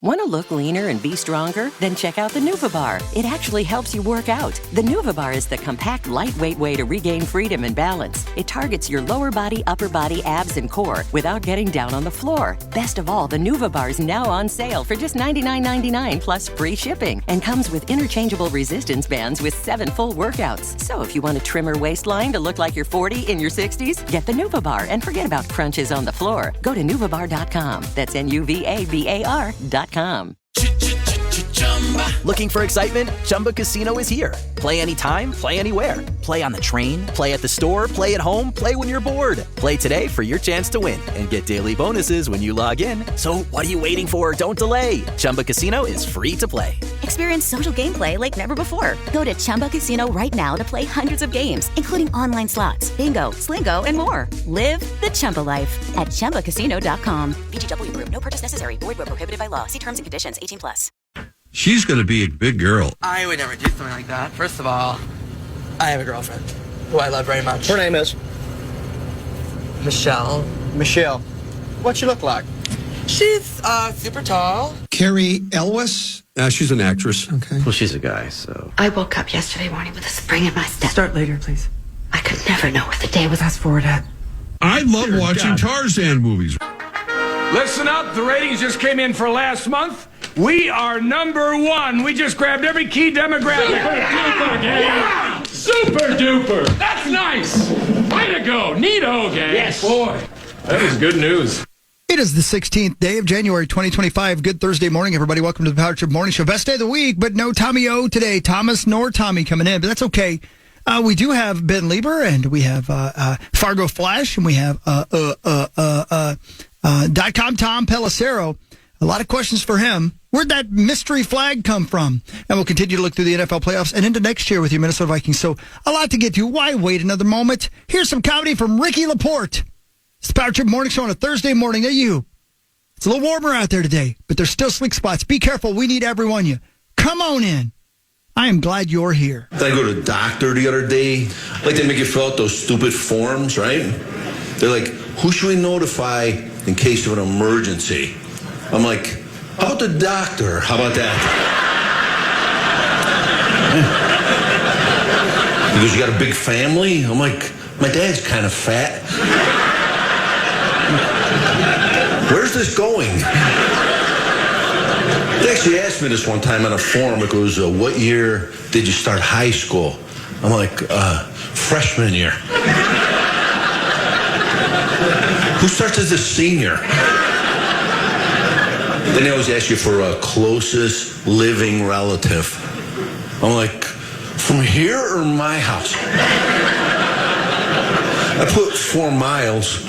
Want to look leaner and be stronger? Then check out the Nuva Bar. It actually helps you work out. The Nuva Bar is the compact, lightweight way to regain freedom and balance. It targets your lower body, upper body, abs, and core without getting down on the floor. Best of all, the Nuva Bar is now on sale for just $99.99 plus free shipping and comes with interchangeable resistance bands with 7 full workouts. So if you want a trimmer waistline to look like you're 40 in your 60s, get the Nuva Bar and forget about crunches on the floor. Go to nuvabar.com. That's NUVABAR.com. Looking for excitement? Chumba Casino is here. Play anytime, play anywhere. Play on the train, play at the store, play at home, play when you're bored. Play today for your chance to win and get daily bonuses when you log in. So what are you waiting for? Don't delay. Chumba Casino is free to play. Experience social gameplay like never before. Go to Chumba Casino right now to play hundreds of games, including online slots, bingo, Slingo, and more. Live the Chumba life at ChumbaCasino.com. VGW Group. No purchase necessary. Void where prohibited by law. See terms and conditions. 18+. She's going to be a big girl. I would never do something like that. First of all, I have a girlfriend who I love very much. Her name is? Michelle. Michelle. What she look like? She's super tall. Carrie Elwes? She's an actress. Okay. Well, she's a guy, so... I woke up yesterday morning with a spring in my step. Start later, please. I could never know what the day was. Fast forward at. I love watching Tarzan movies. Listen up, the ratings just came in for last month. We are number 1. We just grabbed every key demographic. Yeah. Super duper. That's nice. Way to go. Neato, gang. Yes. Boy, that is good news. It is the 16th day of January, 2025. Good Thursday morning, everybody. Welcome to the Power Trip Morning Show. Best day of the week, but no Tommy O today. Thomas nor Tommy coming in, but that's okay. We do have Ben Leber, and we have Fargo Flash, and we have .com Tom Pelissero. A lot of questions for him. Where'd that mystery flag come from? And we'll continue to look through the NFL playoffs and into next year with your Minnesota Vikings. So a lot to get to. Why wait another moment? Here's some comedy from Ricky Laporte. It's the Power Trip Morning Show on a Thursday morning. Hey, you. It's a little warmer out there today, but there's still slick spots. Be careful. We need every one of you. Come on in. I am glad you're here. I go to the doctor the other day. Like, they make you fill out those stupid forms, right? They're like, who should we notify in case of an emergency? I'm like, how about the doctor? How about that? He goes, you got a big family? I'm like, my dad's kind of fat. Where's this going? They actually asked me this one time on a form. It goes, what year did you start high school? I'm like, freshman year. Who starts as a senior? Then they always ask you for a closest living relative. I'm like, from here or my house? I put 4 miles.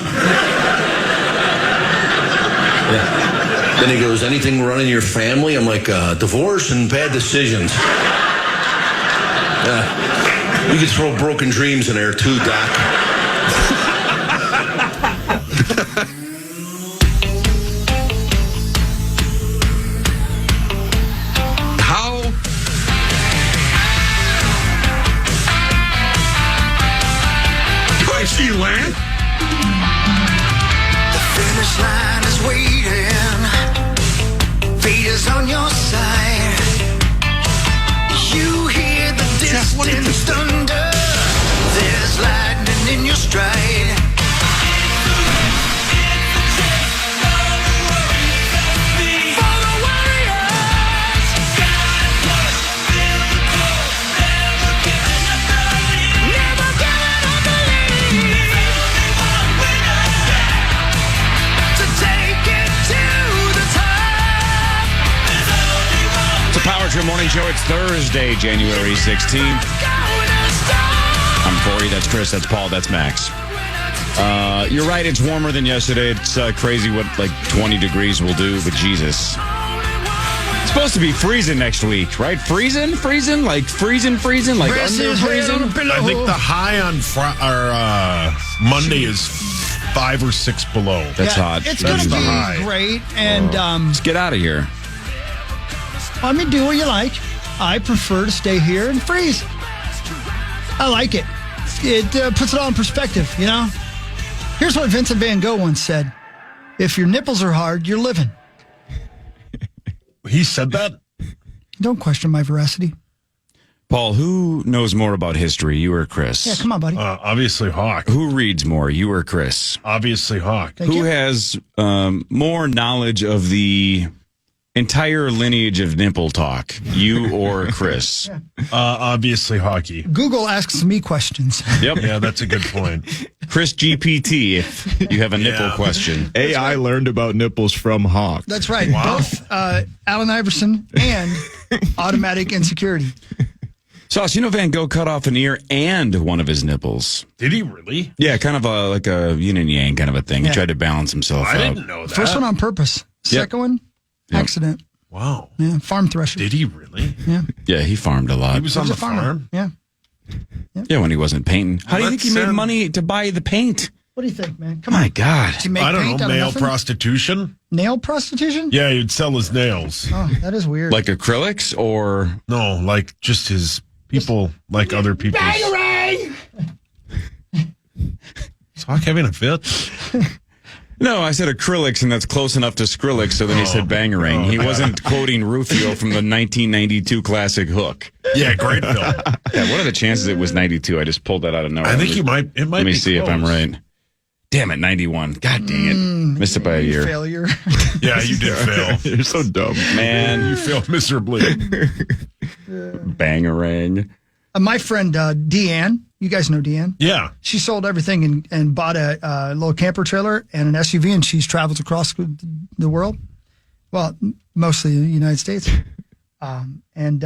Yeah. Then he goes, anything running your family? I'm like, divorce and bad decisions. You could throw broken dreams in there too, Doc. She land? The finish line is waiting. Fate is on your side. You hear the distant thunder. There's lightning in your stride. Power Trip Morning Show. It's Thursday, January 16th. I'm Corey. That's Chris. That's Paul. That's Max. You're right. It's warmer than yesterday. It's crazy what like 20 degrees will do, but Jesus. It's supposed to be freezing next week, right? Freezing? Like freezing? Like under freezing? I think the high on Monday is 5 or 6 below. That's hot. It's going to be great. And let's get out of here. I mean, do what you like. I prefer to stay here and freeze. I like it. It puts it all in perspective, you know? Here's what Vincent Van Gogh once said. If your nipples are hard, you're living. He said that? Don't question my veracity. Paul, who knows more about history, you or Chris? Yeah, come on, buddy. Obviously Hawk. Who reads more, you or Chris? Obviously Hawk. Who has more knowledge of the entire lineage of nipple talk, you or Chris? Obviously Hockey. Google asks me questions. Yep. Yeah, that's a good point. Chris GPT, if you have a nipple question. AI learned about nipples from Hawk. That's right. Both Allen Iverson and automatic insecurity. Sauce, you know Van Gogh cut off an ear and one of his nipples. Did he really? Yeah, kind of like a yin and yang kind of a thing. Yeah. He tried to balance himself out. I didn't know that. First one on purpose. Second one, accident. Wow. Yeah, farm thresher. Did he really? Yeah. Yeah, he farmed a lot. He was on the farmer. farm? Yeah. Yeah, when he wasn't painting. How do you think he made Let's money to buy the paint? What do you think, man? Come My on. God. Does he make I don't paint know, out of male nothing? prostitution? Nail prostitution? Yeah, he'd sell his nails. Oh, that is weird. Like acrylics or? No, like just his people, like other people's. Bangarang! Is Hawk having a fit? No, I said acrylics, and that's close enough to Skrillex, so then he said bangarang. He wasn't quoting Rufio from the 1992 classic Hook. Yeah, great film. Yeah, what are the chances it was 92? I just pulled that out of nowhere. I think it might Let me be see if I'm close. right. Damn it, 91. God dang it. Missed it by a year. Failure. Yeah, you did fail. You're so dumb. Man. You failed miserably. Bangarang. My friend Deanne, you guys know Deanne? Yeah. She sold everything and bought a little camper trailer and an SUV, and she's traveled across the world. Well, mostly the United States. She went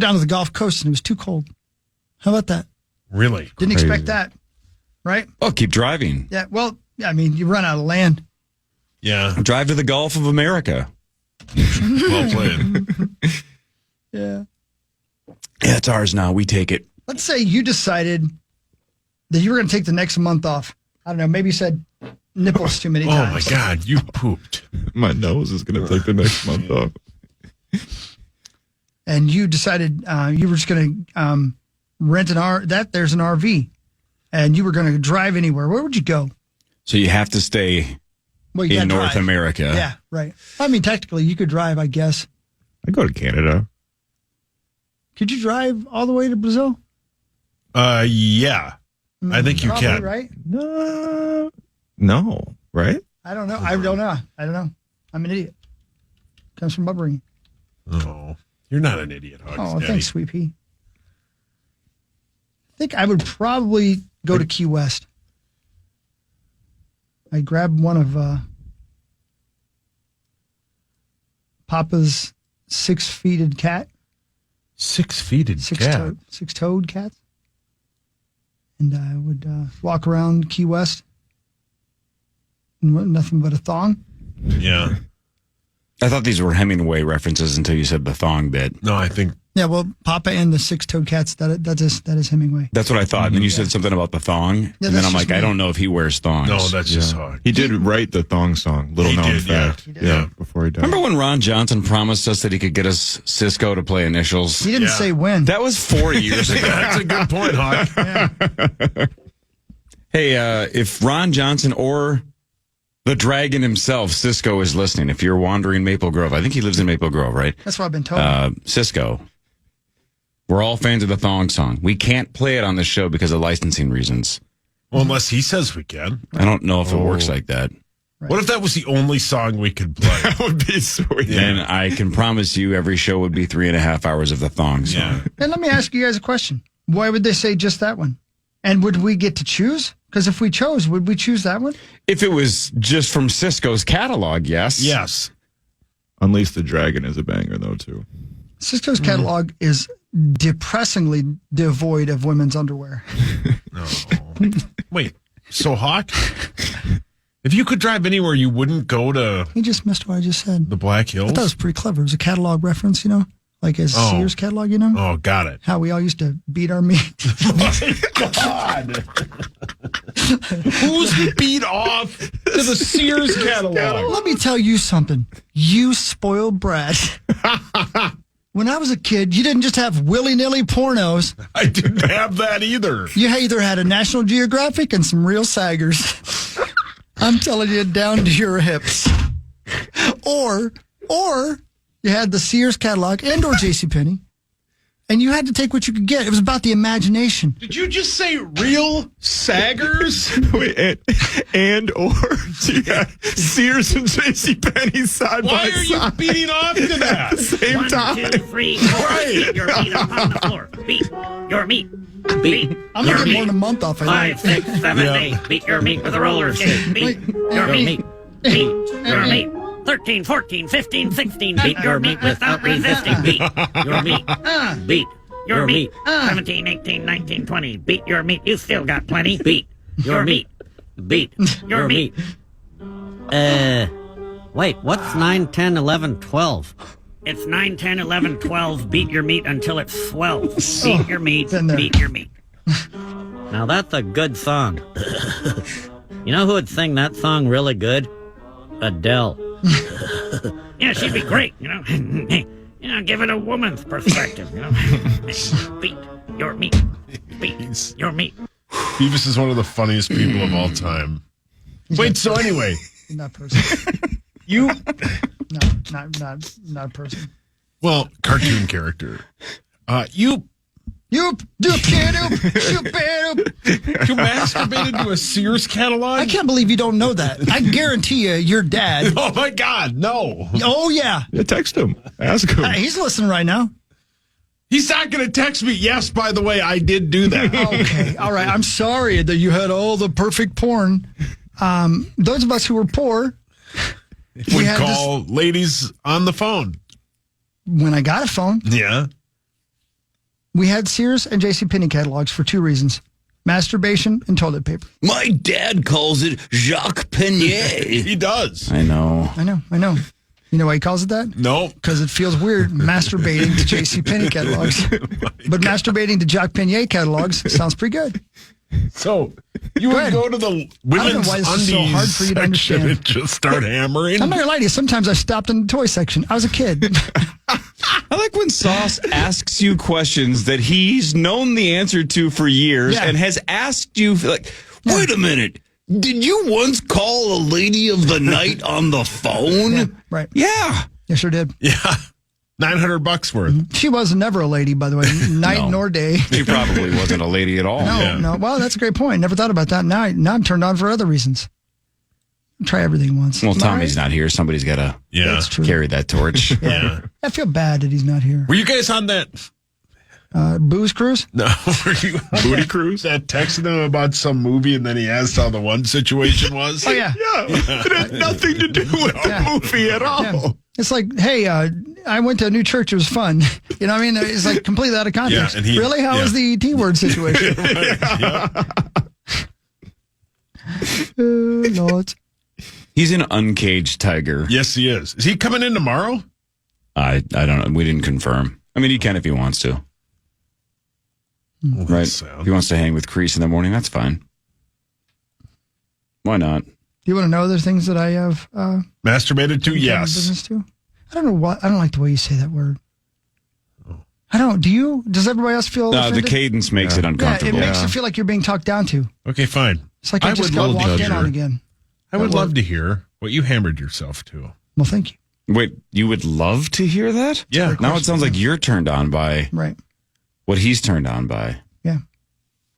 down to the Gulf Coast, and it was too cold. How about that? Really? Didn't expect that, right? Oh, keep driving. Yeah, well, I mean, you run out of land. Yeah. Drive to the Gulf of America. Well played. Yeah. Yeah, it's ours now. We take it. Let's say you decided that you were going to take the next month off. I don't know. Maybe you said nipples too many Oh, times. my God. You pooped. My nose is going to take the next month off. And you decided you were just going to rent there's an RV, and you were going to drive anywhere. Where would you go? So you have to stay Well, you in gotta North drive. America. Yeah, right. I mean, technically, you could drive, I guess. I go to Canada. Could you drive all the way to Brazil? Yeah. I think you Probably, can. right? No, right? I don't know. I don't know. I'm an idiot. Comes from upbringing. Oh, you're not an idiot, Hawks. Oh, Daddy. thanks, Sweet Pea. I think I would probably go to Key West. I grabbed one of Papa's six-feeted cat. Six-feeted cat? Six-toed cats. And I would walk around Key West. Nothing but a thong. Yeah. I thought these were Hemingway references until you said the thong bit. No, I think. Yeah, well, Papa and the six-toed cats, that is Hemingway. That's what I thought. And then you said something about the thong. Yeah, and then that's I'm just like, I me. don't know if he wears thongs. No, that's just Hawk. He did write the thong song, little He known did, yeah. fact. He did. Yeah, before he died. Remember when Ron Johnson promised us that he could get us Cisco to play initials? He didn't say when. That was 4 years ago. That's a good point, Hawk. Hey, if Ron Johnson or the dragon himself, Cisco, is listening, if you're wandering Maple Grove, I think he lives in Maple Grove, right? That's what I've been told. Cisco, we're all fans of the thong song. We can't play it on the show because of licensing reasons. Well, unless he says we can. I don't know if it works like that. What if that was the only song we could play? That would be sweet. And I can promise you every show would be 3.5 hours of the thong song. Yeah. And let me ask you guys a question. Why would they say just that one? And would we get to choose? Because if we chose, would we choose that one? If it was just from Cisco's catalog, yes. Yes. Unleash the Dragon is a banger, though, too. Cisco's catalog is depressingly devoid of women's underwear. No. Wait, so Hawk? If you could drive anywhere, you wouldn't go to He just missed what I just said. the Black I Hills? thought it was pretty clever. It was a catalog reference, like a Oh. Sears catalog, you know? Oh, got it. How we all used to beat our meat. My God. Who's beat off to the Sears catalog? Let me tell you something. You spoiled brat. When I was a kid, you didn't just have willy-nilly pornos. I didn't have that either. You either had a National Geographic and some real saggers. I'm telling you, down to your hips. Or Or you had the Sears Catalog and or JCPenney, and you had to take what you could get. It was about the imagination. Did you just say real saggers? Wait, and or you got Sears and JCPenney side Why by are you side. beating off to that? At the same 1, time. 2, 3, 4. Beat your meat up on the floor. Beat your meat. Beat I'm your making meat. more than a month off. 5, 6, 7, 8. Beat your meat with a roller skate. Beat your meat. Beat your meat. 13, 14, 15, 16. Beat your meat without resisting. Beat your meat. Beat your meat. 17, 18, 19, 20. Beat your meat. You still got plenty. Beat your meat. Beat your meat. Wait, what's 9, 10, 11, 12? It's 9, 10, 11, 12. Beat your meat until it swells. Beat your meat. been there. Beat your meat. Now that's a good song. You know who would sing that song really good? Adele. Yeah, she'd be great, you know. Give it a woman's perspective, you know. Beat your meat. Beat your meat. Beavis is one of the funniest people of all time. Wait, so anyway, Not person. you No, not person. well, cartoon character. You masturbated to a Sears catalog? I can't believe you don't know that. I guarantee you, your dad. Oh my God, no. Oh, yeah. Yeah, text him. Ask him. He's listening right now. He's not going to text me. Yes, by the way, I did do that. Okay. All right. I'm sorry that you had all the perfect porn. Those of us who were poor, Would call ladies on the phone. When I got a phone, Yeah. we had Sears and JCPenney catalogs for 2 reasons. Masturbation and toilet paper. My dad calls it Jacques Penier. He does. I know. I know. You know why he calls it that? No. Because it feels weird masturbating to JCPenney catalogs. But masturbating to Jacques Penier catalogs sounds pretty good. So you would go to the I don't women's know why this is undies so hard for you to section understand. and just start hammering. I'm not going to lie to you. Sometimes I stopped in the toy section. I was a kid. I like when Sauce asks you questions that he's known the answer to for years and has asked you, like, Wait a minute. Did you once call a lady of the night on the phone? Yeah, right. Yeah. Yeah, sure did. Yeah. $900 worth. She was never a lady, by the way, night nor day. She probably wasn't a lady at all. No. Well, that's a great point. Never thought about that. Now I'm turned on for other reasons. Try everything once. Well, Am I Tommy's right? not here. Somebody's got to That's true. carry that torch. Yeah. I feel bad that he's not here. Were you guys on that? Booze cruise? No. Were you on Booty that, cruise? that texted him about some movie and then he asked how the one situation was? Oh, yeah. Yeah, it had nothing to do with the movie at all. Yeah. It's like, hey, I went to a new church. It was fun. You know what I mean? It's like completely out of context. Yeah, and he- really? How was the T-word situation? Lord. He's an uncaged tiger. Yes, he is. Is he coming in tomorrow? I don't know. We didn't confirm. I mean, he can if he wants to. Right? If he wants to hang with Crease in the morning, that's fine. Why not? Do you want to know other things that I have? Masturbated to? Yes. Business to? I don't know what. I don't like the way you say that word. I don't. Do you? Does everybody else feel? No, offended? the cadence makes it Yeah, uncomfortable. it makes you feel like you're being talked down to. Okay, fine. It's like I just got walked in on again. I would love to hear what you hammered yourself to. Well, thank you. Wait, you would love to hear that? Yeah. Now it sounds like you're turned on by Right. what he's turned on by. Yeah.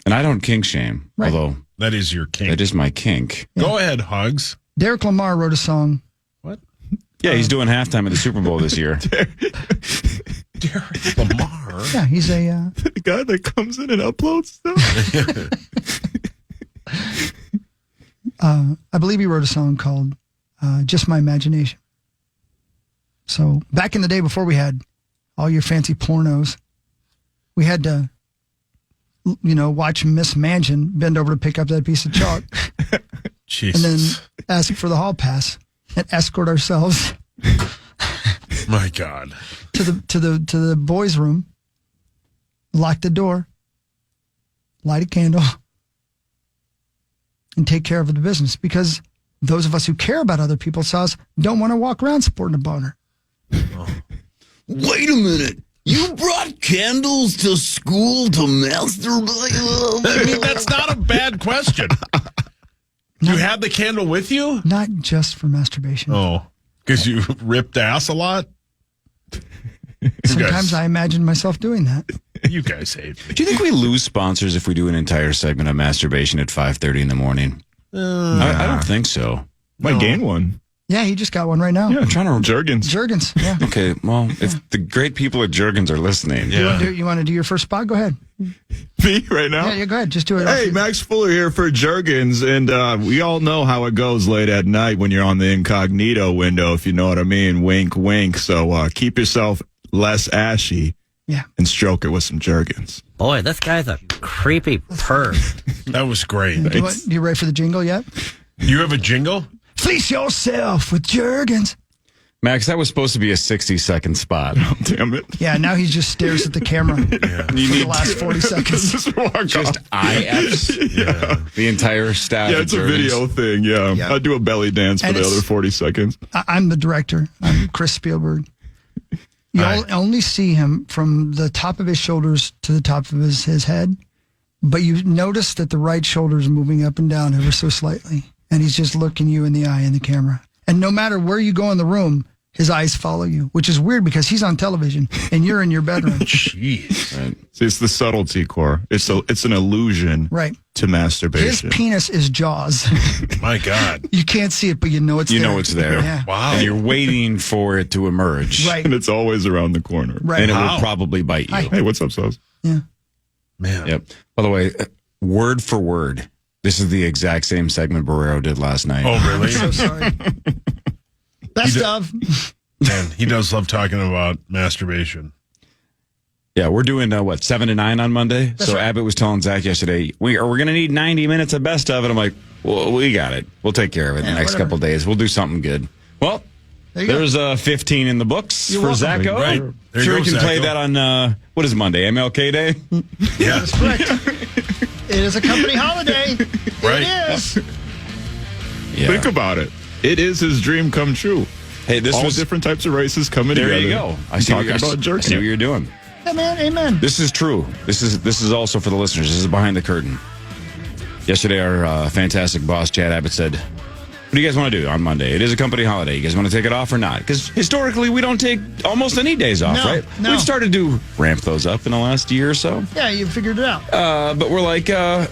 And I don't kink shame, Right. although that is your kink. That is my kink. Go ahead, Hugs. Derek Lamar wrote a song. What? Yeah, he's doing halftime at the Super Bowl this year. Derek Lamar. Yeah, he's a the guy that comes in and uploads stuff. I believe he wrote a song called Just My Imagination. So back in the day before we had all your fancy pornos, we had to, watch Miss Mansion bend over to pick up that piece of chalk. Jesus. And then ask for the hall pass and escort ourselves My God. to the boys' room, lock the door, light a candle, and take care of the business, because those of us who care about other people's house don't want to walk around sporting a boner. Wait a minute. You brought candles to school to masturbate? I mean, that's not a bad question. You had the candle with you? Not just for masturbation. Oh. Because you ripped ass a lot? Sometimes I imagine myself doing that. You guys hate me. Do you think we lose sponsors if we do an entire segment of masturbation at 5:30 in the morning? I don't think so. Might gain one. Yeah, he just got one right now. Yeah, I'm trying to Jergens. Yeah. Okay, well, if the great people at Jergens are listening. You want to do your first spot? Go ahead. Me right now? Yeah, go ahead. Just do it. Hey, Max Fuller here for Jergens, and we all know how it goes late at night when you're on the incognito window, if you know what I mean. Wink, wink. So keep yourself less ashy. Yeah. And stroke it with some Jergens. Boy, this guy's a creepy perv. That was great. You ready for the jingle yet? You have a jingle? Fleece yourself with Jergens. Max, that was supposed to be a 60-second spot. Oh, damn it. Yeah, now he just stares at the camera for the last 40 seconds. Just eye F's? Yeah. The entire staff. Yeah, it's a video thing. Yeah. I do a belly dance for the other 40 seconds. I'm the director. I'm Chris Spielberg. You only see him from the top of his shoulders to the top of his head, but you notice that the right shoulder is moving up and down ever so slightly, and he's just looking you in the eye in the camera. And no matter where you go in the room, his eyes follow you, which is weird because he's on television and you're in your bedroom. Jeez. Right. See, it's the subtlety, Core. It's an illusion to masturbation. His penis is Jaws. My God. You can't see it, but you know it's there. You know it's there. Yeah. Wow. And you're waiting for it to emerge. Right. And it's always around the corner. Right. And it will probably bite you. Hey, what's up, Sos? Yeah. Man. Yep. By the way, word for word, this is the exact same segment Barrero did last night. Oh, really? I'm so sorry. Best of. Man, he does love talking about masturbation. Yeah, we're doing 7 to 9 on Monday. That's so right. Abbott was telling Zach yesterday, we're going to need 90 minutes of best of it. I'm like, well, we got it. We'll take care of it the next couple of days. We'll do something good. Well, there's 15 in the books for Zacho. Right. There Sure, you we go, can play Zacho. that on, what is it, Monday? MLK Day? Yeah. That's correct. It is a company holiday. Right. It is. Yeah. Think about it. It is his dream come true. Hey, this All was different types of races coming there. together. You go. I see talking about jerking. I see what you're doing. Yeah, man. Amen. This is true. This is also for the listeners. This is behind the curtain. Yesterday, our fantastic boss, Chad Abbott, said, what do you guys want to do on Monday? It is a company holiday. You guys want to take it off or not? Because historically, we don't take almost any days off, No, right? no. We've started to ramp those up in the last year or so. Yeah, you figured it out. But we're like, I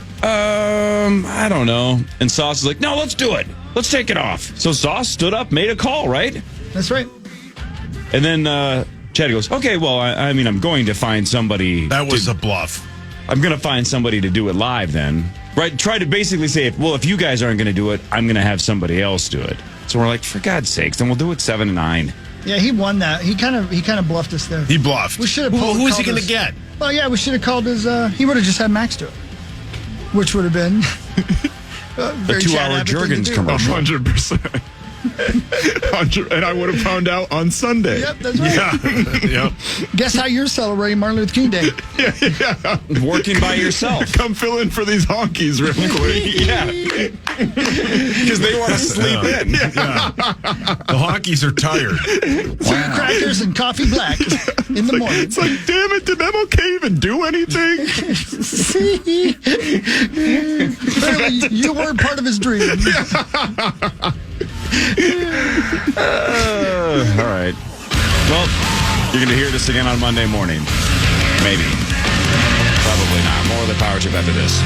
don't know. And Sauce is like, no, let's do it. Let's take it off. So Sauce stood up, made a call, right? That's right. And then Chad goes, okay, well, I mean, I'm going to find somebody. That was a bluff. I'm going to find somebody to do it live then. Right? Try to basically say, if you guys aren't going to do it, I'm going to have somebody else do it. So we're like, for God's sakes, then we'll do it 7 to 9. Yeah, he won that. He kind of bluffed us there. He bluffed. We should have. Who is he going to get? Well, yeah, we should have called his. He would have just had Max do it, which would have been A very Chad 2-hour Abbott thing to Jergens do. commercial. 100%. And I would have found out on Sunday. Yep, that's right. Yep. Guess how you're celebrating Martin Luther King Day? Yeah. Working by yourself. Come fill in for these honkies real quick. Yeah. Because they want to sleep in. Yeah. The honkies are tired. 2 crackers and coffee black in the morning. It's like, damn it, did MLK even do anything? Clearly, you weren't part of his dream. All right. Well, you're going to hear this again on Monday morning. Maybe. Probably not. More of the Power Trip after this.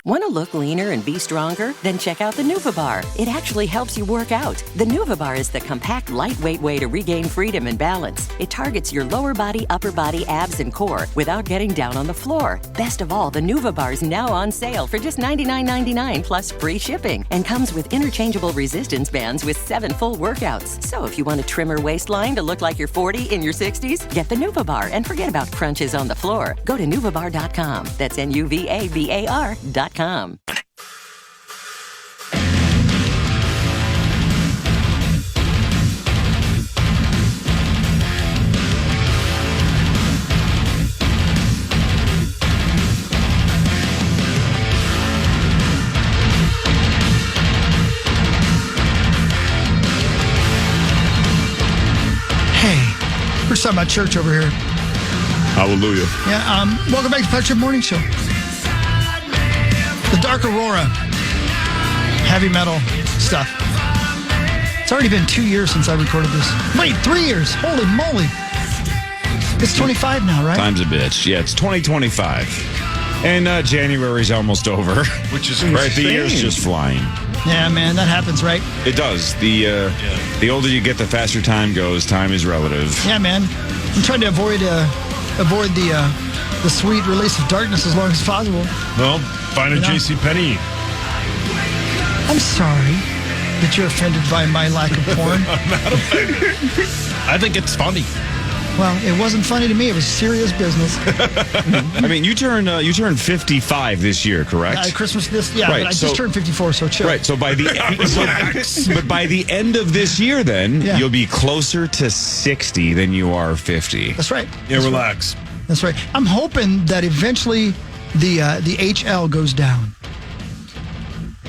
Want to look leaner and be stronger? Then check out the Nuva Bar. It actually helps you work out. The Nuva Bar is the compact, lightweight way to regain freedom and balance. It targets your lower body, upper body, abs, and core without getting down on the floor. Best of all, the Nuva Bar is now on sale for just $99.99 plus free shipping and comes with interchangeable resistance bands with 7 full workouts. So if you want a trimmer waistline to look like you're 40 in your 60s, get the Nuva Bar and forget about crunches on the floor. Go to nuvabar.com. That's NUVABAR.com. We're talking about church over here. Hallelujah. Yeah, welcome back to Fat Chip Morning Show. The Dark Aurora. Heavy metal stuff. It's already been 2 years since I recorded this. Wait, 3 years. Holy moly. It's 25 now, right? Time's a bitch. Yeah, it's 2025. And January's almost over. Which is right. The year's just flying. Yeah, man, that happens, right? It does. The older you get, the faster time goes. Time is relative. Yeah, man. I'm trying to avoid the sweet release of darkness as long as possible. Well, find a JCPenney. I'm sorry that you're offended by my lack of porn. I'm not offended. I think it's funny. Well, it wasn't funny to me. It was serious business. I mean, you turn 55 this year, correct? Christmas this, yeah. Right, but I just turned 54, so chill. Right. So by the but by the end of this year, then you'll be closer to 60 than you are 50. That's right. Yeah, relax. That's right. I'm hoping that eventually the HL goes down.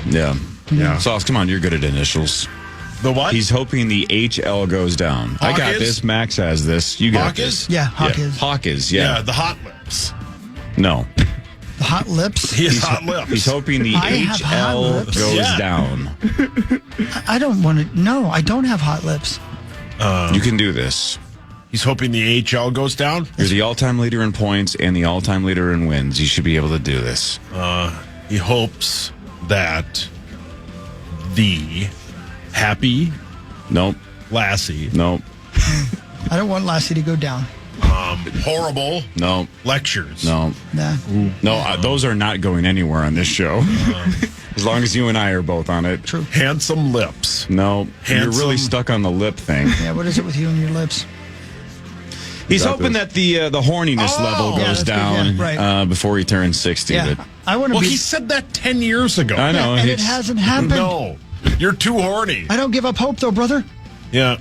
Yeah. Yeah. Sauce, come on, you're good at initials. The what? He's hoping the HL goes down. Hawk I got is? this. Max has this. You got Hawk this. is? Yeah, Hawk is. Hawk is, yeah. Yeah, the hot lips. No. The hot lips? He has hot lips. He's hoping the HL goes down. I don't want to. No, I don't have hot lips. You can do this. He's hoping the HL goes down? You're the all-time leader in points and the all-time leader in wins. You should be able to do this. He hopes that the happy Lassie. Nope. I don't want Lassie to go down. Horrible. No. Lectures. No. Nah. No, those are not going anywhere on this show. As long as you and I are both on it. True. Handsome lips. No. You're really stuck on the lip thing. Yeah, what is it with you and your lips? He's hoping that the horniness level goes down before he turns 60. Yeah. But I want to he said that 10 years ago. I know. And it hasn't happened. No. You're too horny. I don't give up hope, though, brother. Yeah.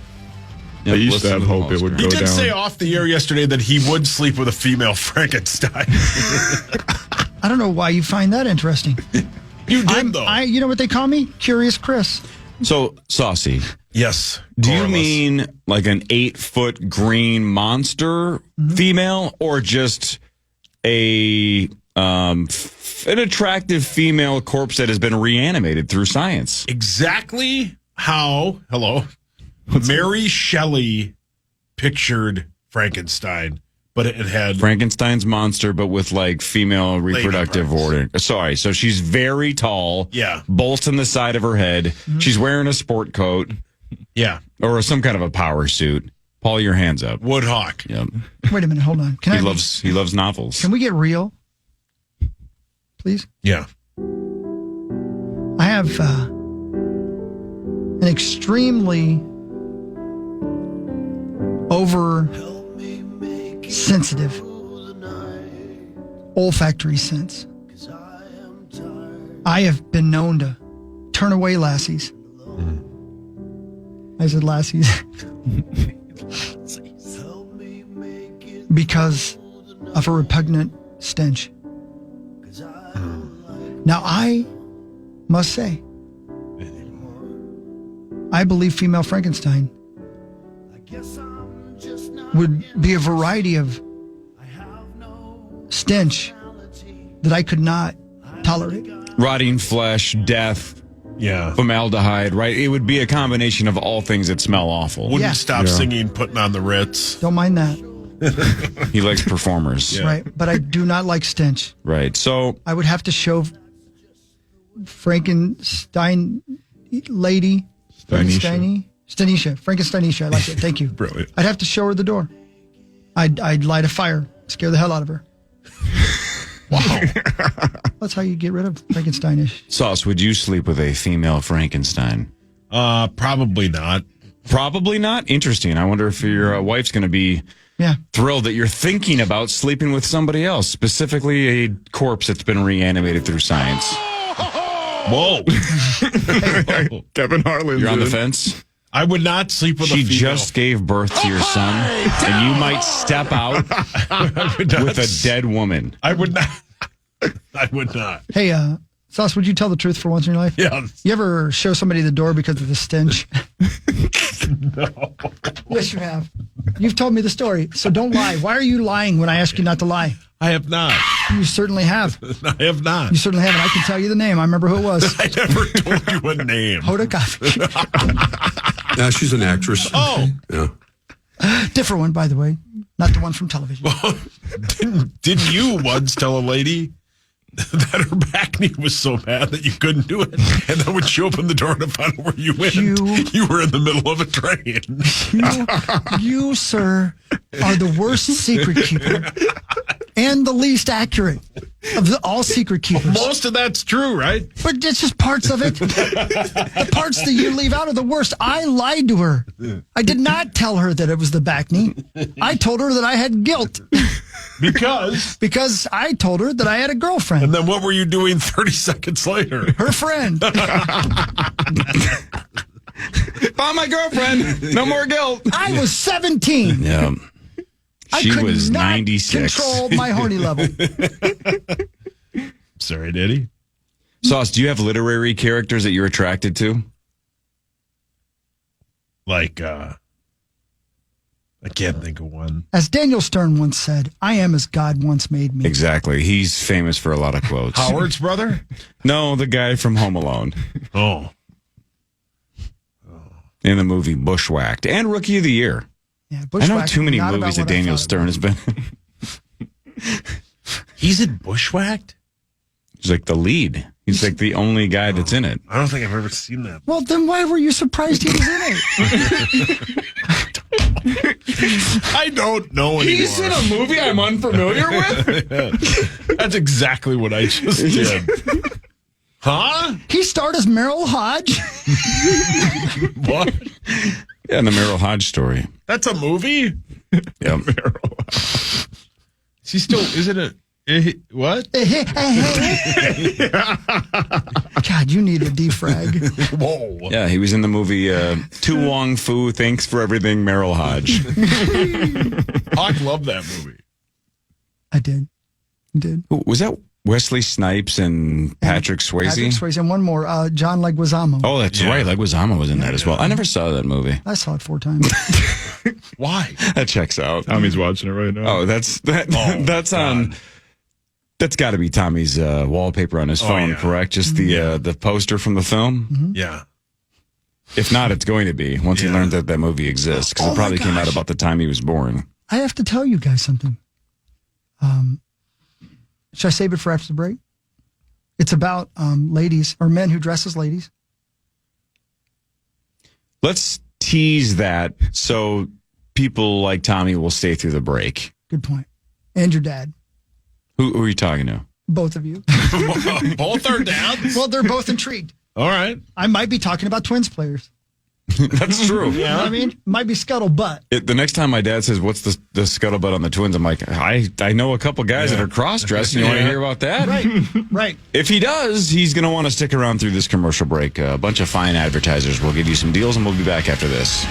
I used to have hope it would go down. He did say off the air yesterday that he would sleep with a female Frankenstein. I don't know why you find that interesting. You did, though. You know what they call me? Curious Chris. So, Saucy. Yes. Do you mean like an 8-foot green monster female, or just an attractive female corpse that has been reanimated through science? Exactly how, Mary Shelley pictured Frankenstein, but it had Frankenstein's monster, but with like female reproductive order. Sorry, so she's very tall. Yeah. Bolts in the side of her head. She's wearing a sport coat. Yeah. Or some kind of a power suit. Paul, your hands up. Woodhawk. Yep. Wait a minute, hold on. He loves novels. Can we get real? Please? Yeah. I have an extremely over-sensitive olfactory sense. I have been known to turn away lassies. I said lassies. Because of a repugnant stench. Now, I must say, I believe female Frankenstein would be a variety of stench that I could not tolerate. Rotting flesh, death, formaldehyde, right? It would be a combination of all things that smell awful. Wouldn't stop singing, putting on the Ritz. Don't mind that. He likes performers. Right, but I do not like stench. Right, so I would have to show Frankenstein lady. Frankensteinisha, I like it. Thank you. Brilliant. I'd have to show her the door. I'd light a fire, scare the hell out of her. Wow. That's how you get rid of Frankensteinish. Sauce, would you sleep with a female Frankenstein? Probably not. Probably not? Interesting. I wonder if your wife's going to be thrilled that you're thinking about sleeping with somebody else, specifically a corpse that's been reanimated through science. Whoa. Kevin Harlan. You're on the fence? I would not sleep with a female. She just gave birth to your son, and you might step out with a dead woman. I would not. I would not. Hey, Sauce, would you tell the truth for once in your life? Yeah. You ever show somebody the door because of the stench? No. Yes, you have. You've told me the story, so don't lie. Why are you lying when I ask you not to lie? I have not. You certainly have. I have not. You certainly have, and I can tell you the name. I remember who it was. I never told you a name. Hoda Kotb. Yeah, she's an actress. Oh. Yeah. Different one, by the way. Not the one from television. Didn't you once tell a lady that her back knee was so bad that you couldn't do it? And then when she opened the door to find out where you went, you were in the middle of a train. You, sir, are the worst secret keeper and the least accurate of all secret keepers. Most of that's true, right? But it's just parts of it. The parts that you leave out are the worst. I lied to her. I did not tell her that it was the back knee. I told her that I had guilt. Because? Because I told her that I had a girlfriend. And then what were you doing 30 seconds later? Her friend. Found my girlfriend. No more guilt. I was 17. Yeah. She was not 96. Control my horny level. Sorry, Diddy. Sauce, do you have literary characters that you're attracted to? Like, I can't think of one. As Daniel Stern once said, I am as God once made me. Exactly. He's famous for a lot of quotes. Howard's brother? No, the guy from Home Alone. Oh. In the movie Bushwhacked and Rookie of the Year. Yeah, I know too many movies that Daniel Stern has been. He's in Bushwhacked? He's like the lead. He's like the only guy that's in it. I don't think I've ever seen that. Well, then why were you surprised he was in it? I don't know anymore. He's in a movie I'm unfamiliar with? That's exactly what I just did. Huh? He starred as Merrill Hodge. What? Yeah, the Merrill Hodge story. That's a movie? Yeah. Is he still, is it a, what? God, you need a defrag. Whoa. Yeah, he was in the movie Tu Wong Fu, Thanks for Everything, Merrill Hodge. Hawk loved that movie. I did. Was that Wesley Snipes and Patrick Swayze? Patrick Swayze, and one more, John Leguizamo. Oh, that's right. Leguizamo was in that as well. I never saw that movie. I saw it 4 times. Why? That checks out. Tommy's watching it right now. Oh, that's on. That's got to be Tommy's wallpaper on his phone, correct? Just the poster from the film? Mm-hmm. Yeah. If not, it's going to be once he learned that movie exists, because it probably came out about the time he was born. I have to tell you guys something. Should I save it for after the break? It's about ladies or men who dress as ladies. Let's tease that so people like Tommy will stay through the break. Good point. And your dad. Who are you talking to? Both of you. Both are dads? Well, they're both intrigued. All right. I might be talking about Twins players. That's true. You know what I mean? Might be scuttlebutt. The next time my dad says, what's the scuttlebutt on the Twins? I'm like, I know a couple guys that are cross-dressed. You want to hear about that? Right. If he does, he's going to want to stick around through this commercial break. A bunch of fine advertisers will give you some deals, and we'll be back after this.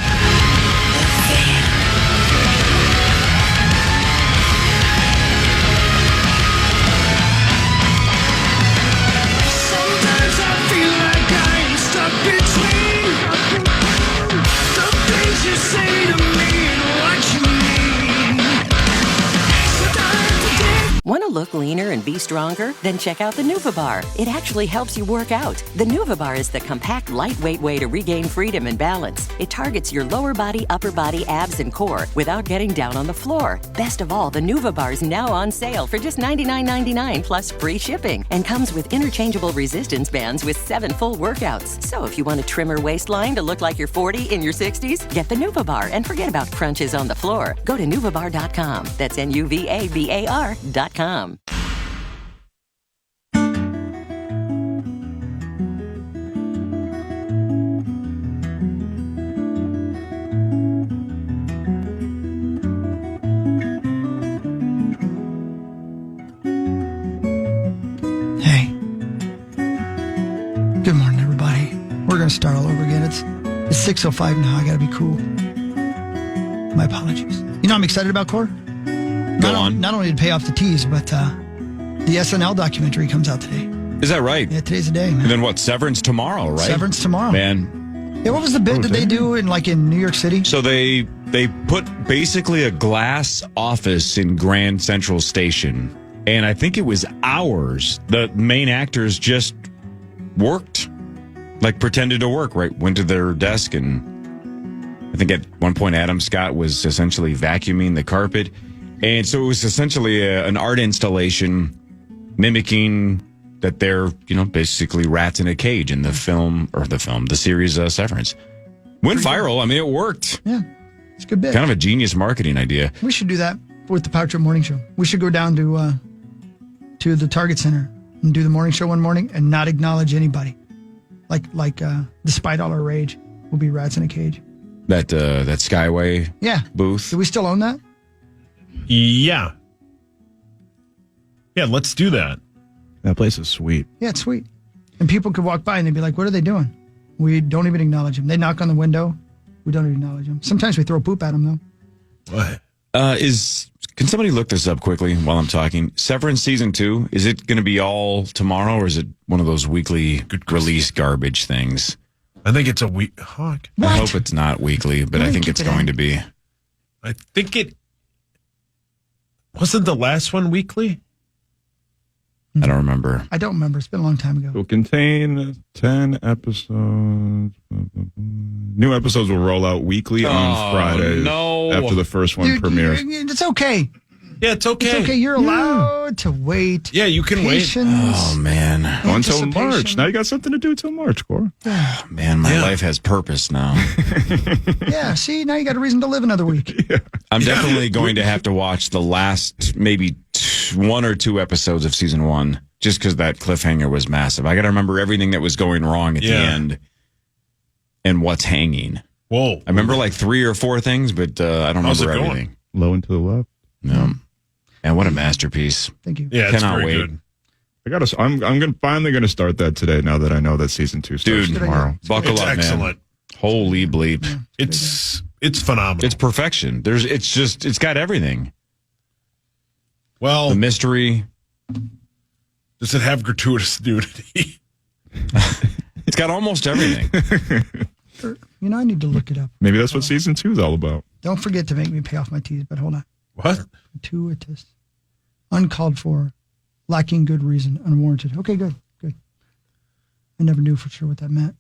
Want to look leaner and be stronger? Then check out the Nuvabar. It actually helps you work out. The Nuvabar is the compact, lightweight way to regain freedom and balance. It targets your lower body, upper body, abs, and core without getting down on the floor. Best of all, the Nuvabar is now on sale for just $99.99 plus free shipping and comes with interchangeable resistance bands with 7 full workouts. So if you want a trimmer waistline to look like you're 40 in your 60s, get the Nuvabar and forget about crunches on the floor. Go to Nuvabar.com. That's NUVABAR.com. Hey. Good morning, everybody. We're going to start all over again. It's 6:05 now. I got to be cool. My apologies. You know I'm excited about, Core? Go on. Not only to pay off the tease, but the SNL documentary comes out today. Is that right? Yeah, today's the day, man. And then what? Severance tomorrow, right? Severance tomorrow. Man. Yeah, what was the bit that they do in New York City? So they put basically a glass office in Grand Central Station. And I think it was hours. The main actors just worked. Like pretended to work, right? Went to their desk, and I think at one point Adam Scott was essentially vacuuming the carpet. And so it was essentially an art installation mimicking that they're, basically rats in a cage in the series Severance. Went viral. I mean, it worked. Yeah, it's a good bit. Kind of a genius marketing idea. We should do that with the Power Trip Morning Show. We should go down to the Target Center and do the morning show one morning and not acknowledge anybody. Like despite all our rage, we'll be rats in a cage. That Skyway booth. Do we still own that? Yeah. Yeah, let's do that. That place is sweet. Yeah, it's sweet. And people could walk by and they'd be like, what are they doing? We don't even acknowledge them. They knock on the window. We don't even acknowledge them. Sometimes we throw poop at them, though. What? Can somebody look this up quickly while I'm talking? Severance Season 2, is it going to be all tomorrow, or is it one of those weekly release garbage things? I think it's a week. Hawk. I hope it's not weekly, but I think it's going to be. I think it... Wasn't the last one weekly? I don't remember. I don't remember. It's been a long time ago. It will contain 10 episodes. New episodes will roll out weekly on Fridays after the first one premieres. It's okay. Yeah, it's okay. It's okay. You're allowed to wait. Yeah, you can wait. Oh, man. Until March. Now you got something to do till March, Cor. Oh, man, my life has purpose now. Yeah, see, now you got a reason to live another week. I'm definitely going to have to watch the last maybe 1 or 2 episodes of Season 1, just because that cliffhanger was massive. I got to remember everything that was going wrong at the end and what's hanging. Whoa. I remember like 3 or 4 things, but I don't remember everything. Low and to the left. No. And what a masterpiece. Thank you. Yeah, Cannot it's very wait. good. I'm finally gonna start that today now that I know that Season 2 starts tomorrow. Buckle It's up, excellent. man. Holy bleep. Yeah, It's phenomenal. It's perfection. It's got everything. Well, The mystery. does it have gratuitous nudity? It's got almost everything. I need to look it up. Maybe that's what Season 2 is all about. Don't forget to make me pay off my teas, but hold on. What? Gratuitous. Uncalled for. Lacking good reason. Unwarranted. Okay, good. I never knew for sure what that meant.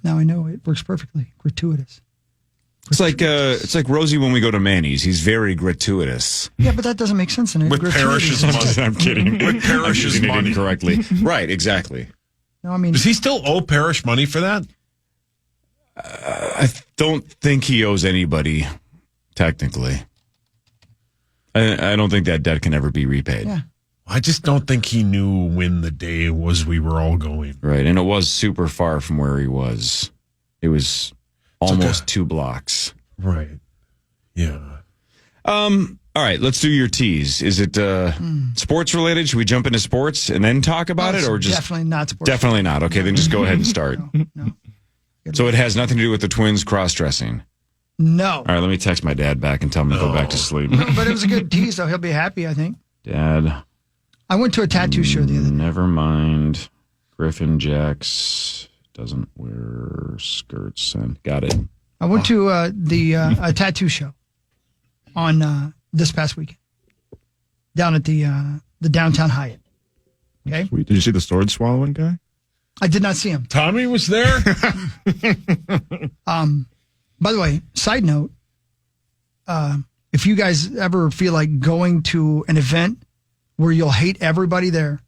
Now I know. It works perfectly. Gratuitous. It's like Rosie when we go to Manny's. He's very gratuitous. Yeah, but that doesn't make sense in it. With Gratuitous. Parrish's money. I'm kidding. With Parrish's I'm using it money. incorrectly. Right, exactly. No, I mean, Does he still owe Parrish money for that? I don't think he owes anybody, technically. I don't think that debt can ever be repaid. yeah. I just don't think he knew when the day was we were all going. Right, and it was super far from where he was. It was almost 2 blocks. Right. Yeah. All right, let's do your tease. Is it sports related? Should we jump into sports and then talk about it, or just definitely not sports? Definitely not. Okay, then just go ahead and start. No. So it has nothing to do with the Twins cross-dressing. No. All right, let me text my dad back and tell him to go back to sleep. No, but it was a good tease, though. He'll be happy, I think. Dad. I went to a tattoo show the other day. Never mind. Griffin Jacks doesn't wear skirts. And got it. I went to a tattoo show on this past weekend down at the downtown Hyatt. Okay. Sweet. Did you see the sword swallowing guy? I did not see him. Tommy was there? By the way, side note, if you guys ever feel like going to an event where you'll hate everybody there,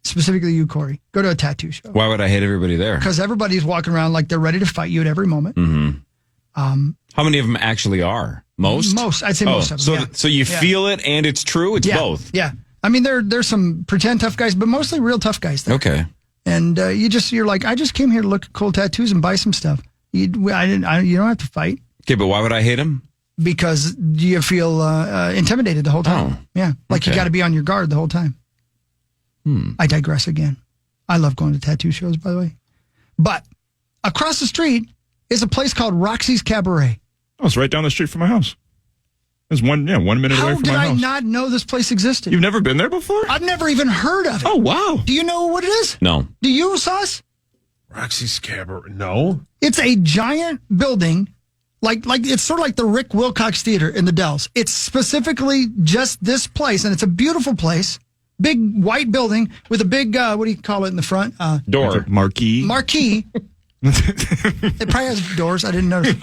specifically you, Corey, go to a tattoo show. Why would I hate everybody there? Because everybody's walking around like they're ready to fight you at every moment. Mm-hmm. How many of them actually are? Most? Most. I'd say most of them. So you feel it and it's true? It's both? Yeah. I mean, there's some pretend tough guys, but mostly real tough guys there. Okay. And you're like, I just came here to look at cool tattoos and buy some stuff. You don't have to fight. Okay, but why would I hate him? Because you feel intimidated the whole time. Oh, yeah, like you got to be on your guard the whole time. I digress again. I love going to tattoo shows, by the way. But across the street is a place called Roxy's Cabaret. Oh, it's right down the street from my house. It's 1 minute away from my house. How did I not know this place existed? You've never been there before? I've never even heard of it. Oh, wow. Do you know what it is? No. Do you, Sauce? Roxy's Cabaret. No. It's a giant building, like it's sort of like the Rick Wilcox Theater in the Dells. It's specifically just this place, and it's a beautiful place. Big white building with a big, what do you call it in the front? Door. Marquee. It probably has doors. I didn't notice.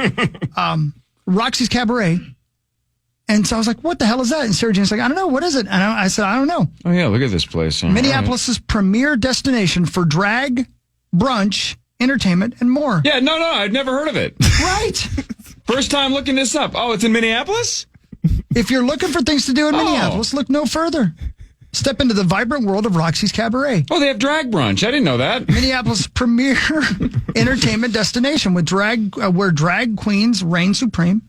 Roxy's Cabaret. And so I was like, what the hell is that? And Sarah Jane's like, I don't know. What is it? And I said, I don't know. Oh, yeah. Look at this place. Minneapolis' premier destination for drag, brunch, entertainment, and more. Yeah, no, I've never heard of it. Right. First time looking this up. Oh, it's in Minneapolis? If you're looking for things to do in Minneapolis, look no further. Step into the vibrant world of Roxy's Cabaret. Oh, they have drag brunch. I didn't know that. Minneapolis' premier entertainment destination with where drag queens reign supreme,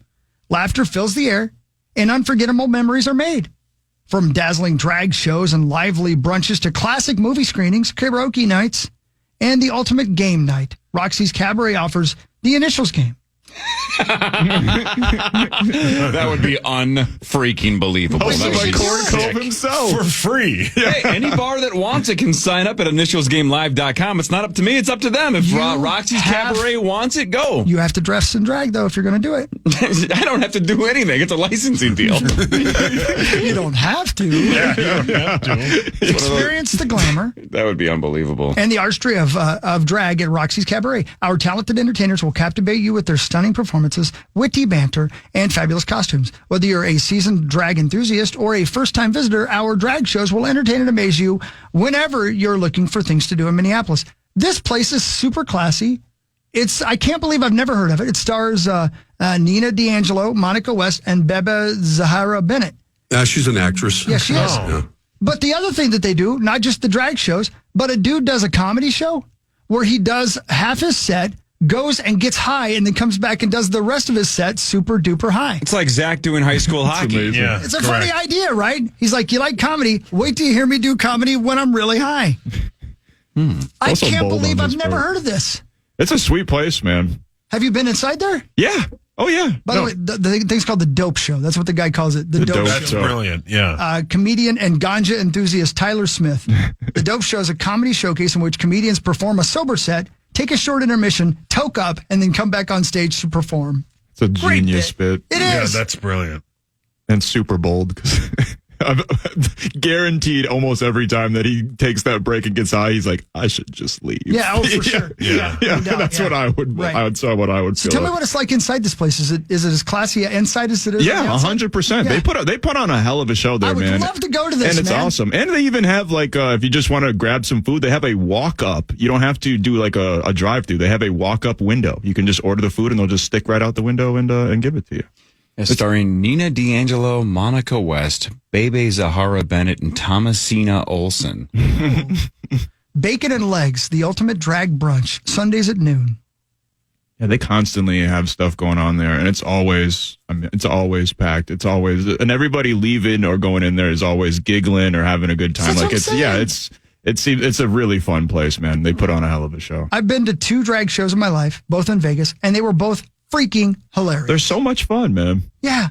laughter fills the air, and unforgettable memories are made. From dazzling drag shows and lively brunches to classic movie screenings, karaoke nights, and the ultimate game night, Roxy's Cabaret offers the Initials game. That would be unfreaking believable. Hosted by Corey Cove himself. For free. Hey, any bar that wants it can sign up at initialsgamelive.com. It's not up to me. It's up to them. If Roxy's Cabaret wants it, go. You have to dress in drag, though, if you're going to do it. I don't have to do anything. It's a licensing deal. You don't have to. Yeah, you don't have to. Experience the glamour. That would be unbelievable. And the artistry of drag at Roxy's Cabaret. Our talented entertainers will captivate you with their stunning performances, witty banter, and fabulous costumes. Whether you're a seasoned drag enthusiast or a first-time visitor, our drag shows will entertain and amaze you whenever you're looking for things to do in Minneapolis. This place is super classy. I can't believe I've never heard of it. It stars Nina D'Angelo, Monica West, and Bebe Zahara Bennett. She's an actress. Yeah, she is. Yeah. But the other thing that they do, not just the drag shows, but a dude does a comedy show where he does half his set, goes and gets high, and then comes back and does the rest of his set super duper high. It's like Zach doing high school hockey. Yeah, it's a funny idea, right? He's like, you like comedy? Wait till you hear me do comedy when I'm really high. I can't believe I've never heard of this. It's a sweet place, man. Have you been inside there? Yeah. Oh, yeah. By the way, the thing's called the Dope Show. That's what the guy calls it. The Dope Show. That's brilliant. Yeah. Comedian and ganja enthusiast Tyler Smith. The Dope Show is a comedy showcase in which comedians perform a sober set, take a short intermission, toke up, and then come back on stage to perform. It's a genius bit. It is. Yeah, that's brilliant. And super bold, because I'm guaranteed almost every time that he takes that break and gets high, he's like, I should just leave. Yeah, for sure. Yeah, that's what I would. Right. That's what I would feel. Tell me what it's like inside this place. Is it as classy inside as it is? Yeah, 100%. They put on a hell of a show there, man. I would love to go to this, and it's awesome. And they even have if you just want to grab some food, they have a walk up. You don't have to do like a drive through. They have a walk up window. You can just order the food and they'll just stick right out the window and give it to you. Starring Nina D'Angelo, Monica West, Bebe Zahara Bennett, and Thomasina Olsen. Bacon and Legs, the ultimate drag brunch, Sundays at noon. Yeah, they constantly have stuff going on there, and it's always packed. It's always, and everybody leaving or going in there is always giggling or having a good time. It's a really fun place, man. They put on a hell of a show. I've been to 2 drag shows in my life, both in Vegas, and they were both freaking hilarious. They're so much fun, man. Yeah.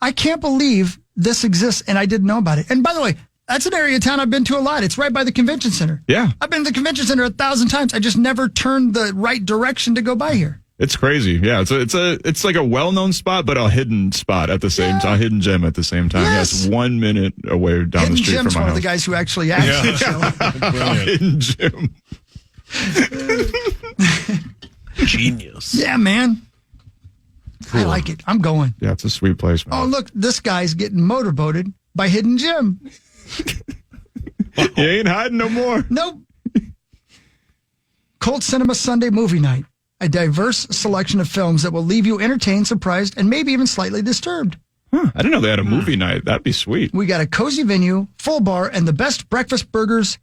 I can't believe this exists and I didn't know about it. And by the way, that's an area of town I've been to a lot. It's right by the convention center. Yeah. I've been to the convention center 1,000 times. I just never turned the right direction to go by here. It's crazy. Yeah. It's like a well-known spot, but a hidden spot at the same time, a hidden gem at the same time. Yes. Yes. 1 minute away down the street Jim's from my one house. of the guys who actually acts in the show. Hidden Jim. Genius. Yeah, man. Cool. I like it. I'm going. Yeah, it's a sweet place, man. Oh, look, this guy's getting motorboated by Hidden Jim. He ain't hiding no more. Nope. Cult Cinema Sunday Movie Night. A diverse selection of films that will leave you entertained, surprised, and maybe even slightly disturbed. Huh, I didn't know they had a movie night. That'd be sweet. We got a cozy venue, full bar, and the best breakfast burgers,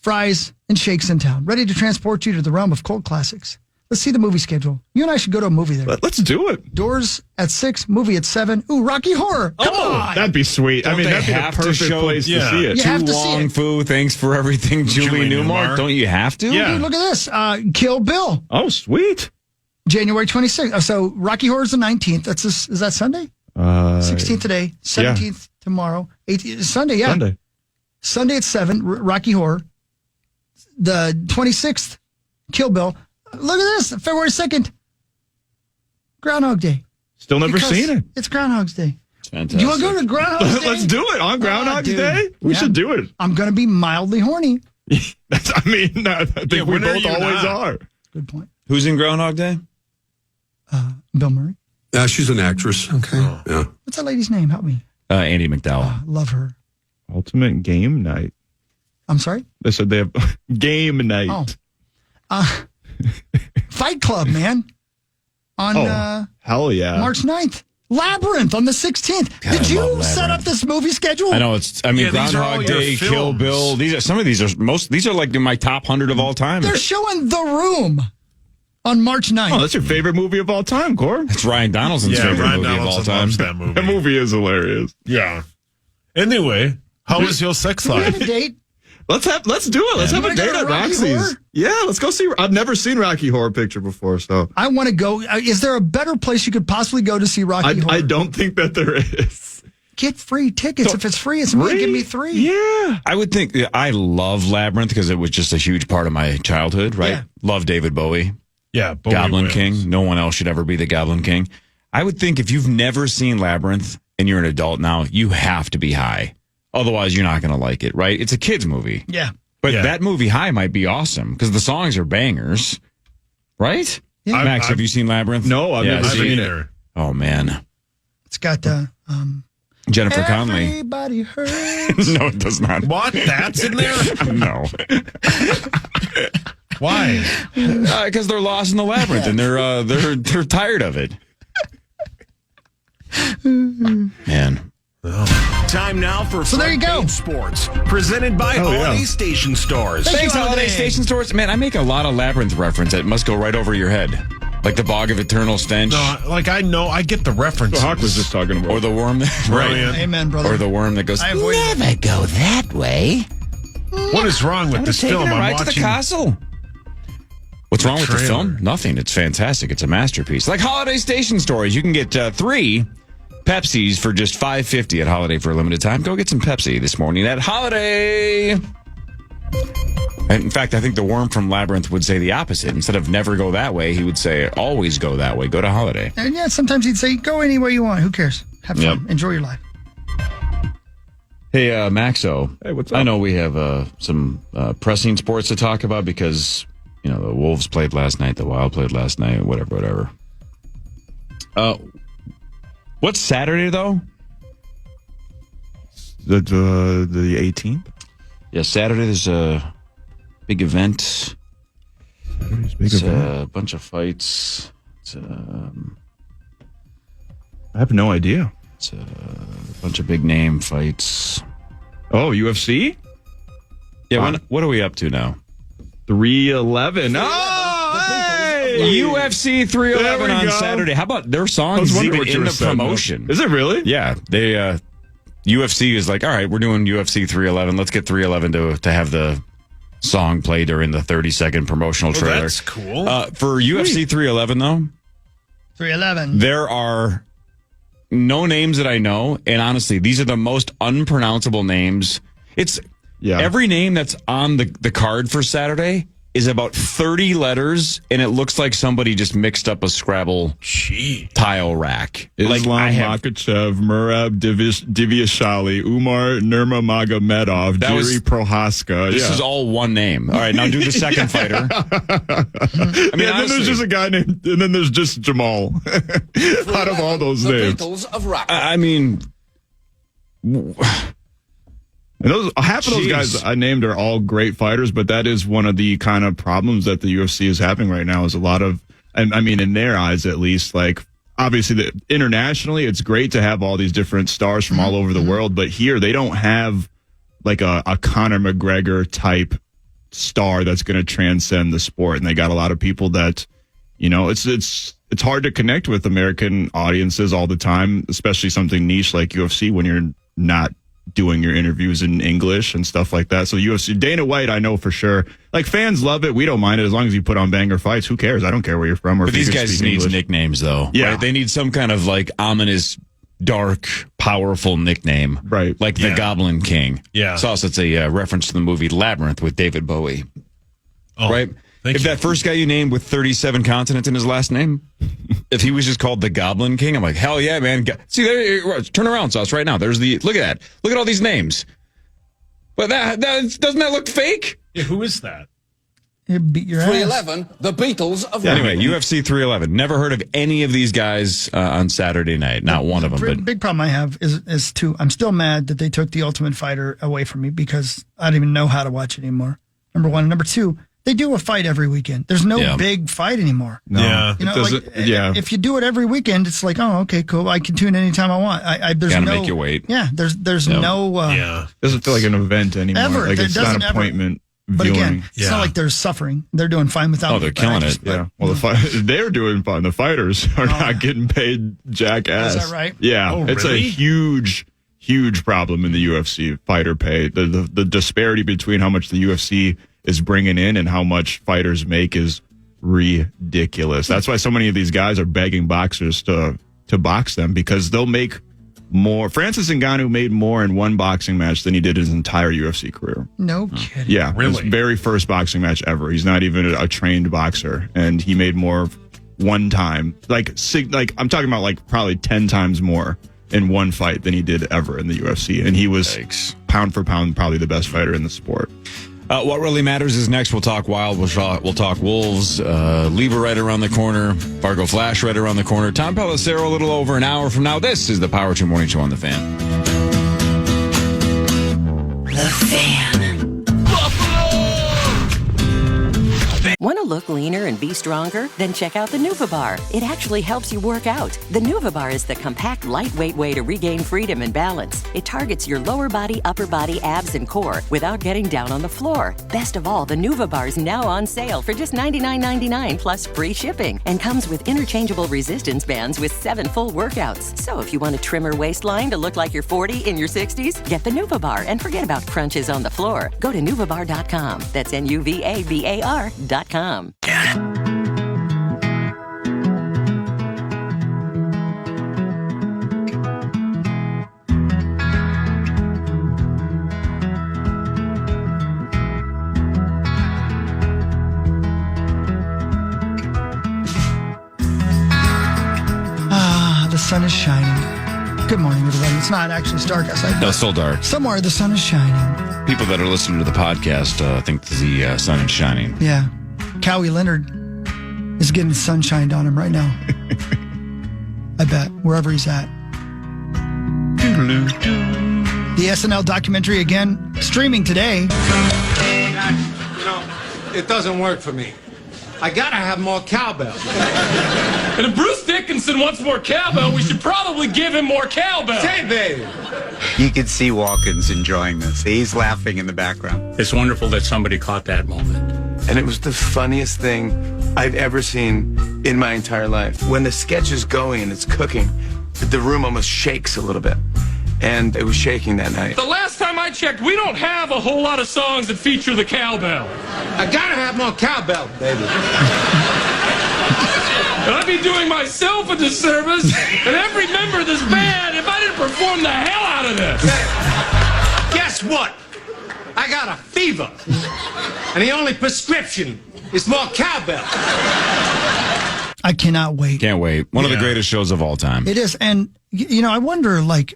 fries, and shakes in town. Ready to transport you to the realm of cult classics. Let's see the movie schedule. You and I should go to a movie there. Let's do it. Doors at 6, movie at 7. Ooh, Rocky Horror. Come on. That'd be sweet. Don't that'd be the perfect place to see it. You have to see Wong it. Fu, thanks for everything, Julie Newmar. Don't you have to? Yeah. Dude, look at this. Kill Bill. Oh, sweet. January 26th. So Rocky Horror is the 19th. Is that Sunday? 16th today, 17th tomorrow, 18th Sunday. Yeah, Sunday at 7. Rocky Horror. The 26th, Kill Bill. Look at this, February 2nd, Groundhog Day. Still never seen it. It's Groundhog's Day. It's fantastic. You want to go to Groundhog's Day? Let's do it on Groundhog's Day. We should do it. I'm going to be mildly horny. I think we both always are. Good point. Who's in Groundhog Day? Bill Murray. Yeah, she's an actress. Okay. Yeah. What's that lady's name? Help me. Andy McDowell. Love her. Ultimate Game Night. I'm sorry? They said they have Game Night. Oh. Fight Club, man. On hell yeah. March 9th. Labyrinth on the 16th. Did you set up this movie schedule? I know Groundhog Day, Kill Bill. These are like my top 100 of all time. They're showing The Room on March 9th. Oh, that's your favorite movie of all time, Cor? It's Ryan Donaldson's favorite movie of all time. That movie. That movie is hilarious. Yeah. Anyway, how was your sex Do we life? have a date? Let's do it. Let's have a date at Rocky Roxy's. Horror? Yeah, let's go see. I've never seen Rocky Horror Picture before, so I want to go. Is there a better place you could possibly go to see Rocky Horror? I don't think that there is. Get free tickets. If it's free, it's free. Give me 3. Yeah. I would think I love Labyrinth because it was just a huge part of my childhood, right? Yeah. Love David Bowie. Yeah, Bowie Goblin wins. King. No one else should ever be the Goblin King. I would think if you've never seen Labyrinth and you're an adult now, you have to be high. Otherwise, you're not going to like it, right? It's a kid's movie. Yeah. But that movie High might be awesome because the songs are bangers, right? Yeah. Max, have you seen Labyrinth? No, I've never seen it. Oh, man. It's got Jennifer Connelly. Everybody hurts. No, it does not. What? That's in there? No. Why? Because they're lost in the labyrinth and they're tired of it. Man. Time now for So there you go. Sports, presented by Holiday Station Stores. Thanks, Holiday Station Stores. Man, I make a lot of Labyrinth reference that must go right over your head. Like the Bog of Eternal Stench. No, like I know, I get the reference. Hawk was just talking about. Or the worm that, right. Amen, brother. Or the worm that goes, I avoid never go that way. What is wrong with this film? I'm right to the castle. What's wrong with the trailer. film? Nothing. It's fantastic. It's a masterpiece. Like Holiday Station Stores, you can get 3 Pepsis for just $5.50 at Holiday for a limited time. Go get some Pepsi this morning at Holiday. And in fact, I think the worm from Labyrinth would say the opposite. Instead of never go that way, he would say always go that way. Go to Holiday. And yeah, sometimes he'd say, go anywhere you want. Who cares? Have fun. Yep. Enjoy your life. Hey, Maxo. Hey, what's up? I know we have some pressing sports to talk about because, the Wolves played last night, the Wild played last night, whatever. What's Saturday, though? The 18th? Yeah, Saturday there's a big event. It's a bunch of fights. I have no idea. It's a bunch of big name fights. Oh, UFC? Yeah, what are we up to now? 311. UFC 311 on Saturday. How about their songs even in the promotion? Is it really? Yeah, they UFC is like, all right, we're doing UFC 311. Let's get 311 to have the song played during the 30-second promotional trailer. That's cool. For UFC 311 though, 311. there are no names that I know, and honestly, these are the most unpronounceable names. It's every name that's on the card for Saturday is about 30 letters, and it looks like somebody just mixed up a Scrabble tile rack. Islam Makhachev, Murab Divyashali, Umar Nurmagomedov, Jiri Prohaska. This is all one name. All right, now do the second fighter. I mean, then there's just a guy named, and then there's just Jamal. Out of all those names. I mean... And half of those guys I named are all great fighters, but that is one of the kind of problems that the UFC is having right now is a lot of, and I mean, in their eyes at least, like, obviously internationally, it's great to have all these different stars from all over the world, but here they don't have like a Conor McGregor type star that's going to transcend the sport. And they got a lot of people that, it's hard to connect with American audiences all the time, especially something niche like UFC when you're not doing your interviews in English and stuff like that. So UFC, Dana White, I know for sure. Like, fans love it. We don't mind it as long as you put on banger fights. Who cares? I don't care where you're from. Or But these guys need nicknames, though. Yeah. Right? They need some kind of like ominous dark, powerful nickname. Right. Like the Goblin King. Yeah. So it's a reference to the movie Labyrinth with David Bowie. Oh, right? If that first guy you named with 37 consonants in his last name, if he was just called the Goblin King, I'm like, hell yeah, man. See, there, turn around, Sauce, right now. Look at that. Look at all these names. But doesn't that look fake? Yeah, who is that? It beat your ass. 311, the Beatles of Anyway, UFC 311. Never heard of any of these guys on Saturday night. Not one of them. But big problem I have is I'm still mad that they took the Ultimate Fighter away from me because I don't even know how to watch it anymore. Number one. Number two, they do a fight every weekend. There's no big fight anymore. No. Yeah. You know, if you do it every weekend, it's like, oh, okay, cool. I can tune in anytime I want. There's gotta no, make you wait. Yeah, there's no. Doesn't feel like an event anymore. Ever. Like it's not an appointment. But viewing. again, it's not like they're suffering. They're doing fine without. Oh, they're killing it. Yeah. Well, they're doing fine. The fighters are not getting paid jackass. Is that right? Yeah. Oh, it's really? a huge problem in the UFC fighter pay. The disparity between how much the UFC is bringing in and how much fighters make is ridiculous. That's why so many of these guys are begging boxers to box them because they'll make more. Francis Ngannou made more in one boxing match than he did his entire UFC career. No kidding. Yeah, Really? his very first boxing match ever. He's not even a trained boxer, and he made more one time. Like I'm talking about like probably 10 times more in one fight than he did ever in the UFC, and he was pound for pound probably the best fighter in the sport. What really matters is next. We'll talk Wild. We'll talk Wolves. Leber right around the corner. Fargo Flash right around the corner. Tom Pelissero a little over an hour from now. This is the Power 2 Morning Show on The Fan. The Fan. Want to look leaner and be stronger? Then check out the Nuva Bar. It actually helps you work out. The Nuva Bar is the compact, lightweight way to regain freedom and balance. It targets your lower body, upper body, abs, and core without getting down on the floor. Best of all, the Nuva Bar is now on sale for just $99.99 plus free shipping and comes with interchangeable resistance bands with 7 full workouts. So if you want a trimmer waistline to look like you're 40 in your 60s, get the Nuva Bar and forget about crunches on the floor. Go to nuvabar.com. That's NUVABAR.com. The sun is shining. Good morning, everybody. It's not actually dark outside. No, it's still dark. Somewhere the sun is shining. People that are listening to the podcast think the sun is shining. Yeah. Cowie Leonard is getting sunshine on him right now. I bet, wherever he's at. The SNL documentary again, streaming today. You know, it doesn't work for me. I gotta have more cowbell. And if Bruce Dickinson wants more cowbell, we should probably give him more cowbell. Say, baby. You could see Walken's enjoying this. He's laughing in the background. It's wonderful that somebody caught that moment. And it was the funniest thing I've ever seen in my entire life. When the sketch is going and it's cooking, the room almost shakes a little bit. And it was shaking that night. The last time I checked, we don't have a whole lot of songs that feature the cowbell. I gotta have more cowbell, baby. And I'd be doing myself a disservice and every member of this band if I didn't perform the hell out of this. Guess what? I got a fever. And the only prescription is more cowbell. I cannot wait. Can't wait. One of the greatest shows of all time. It is. And, you know, I wonder, like,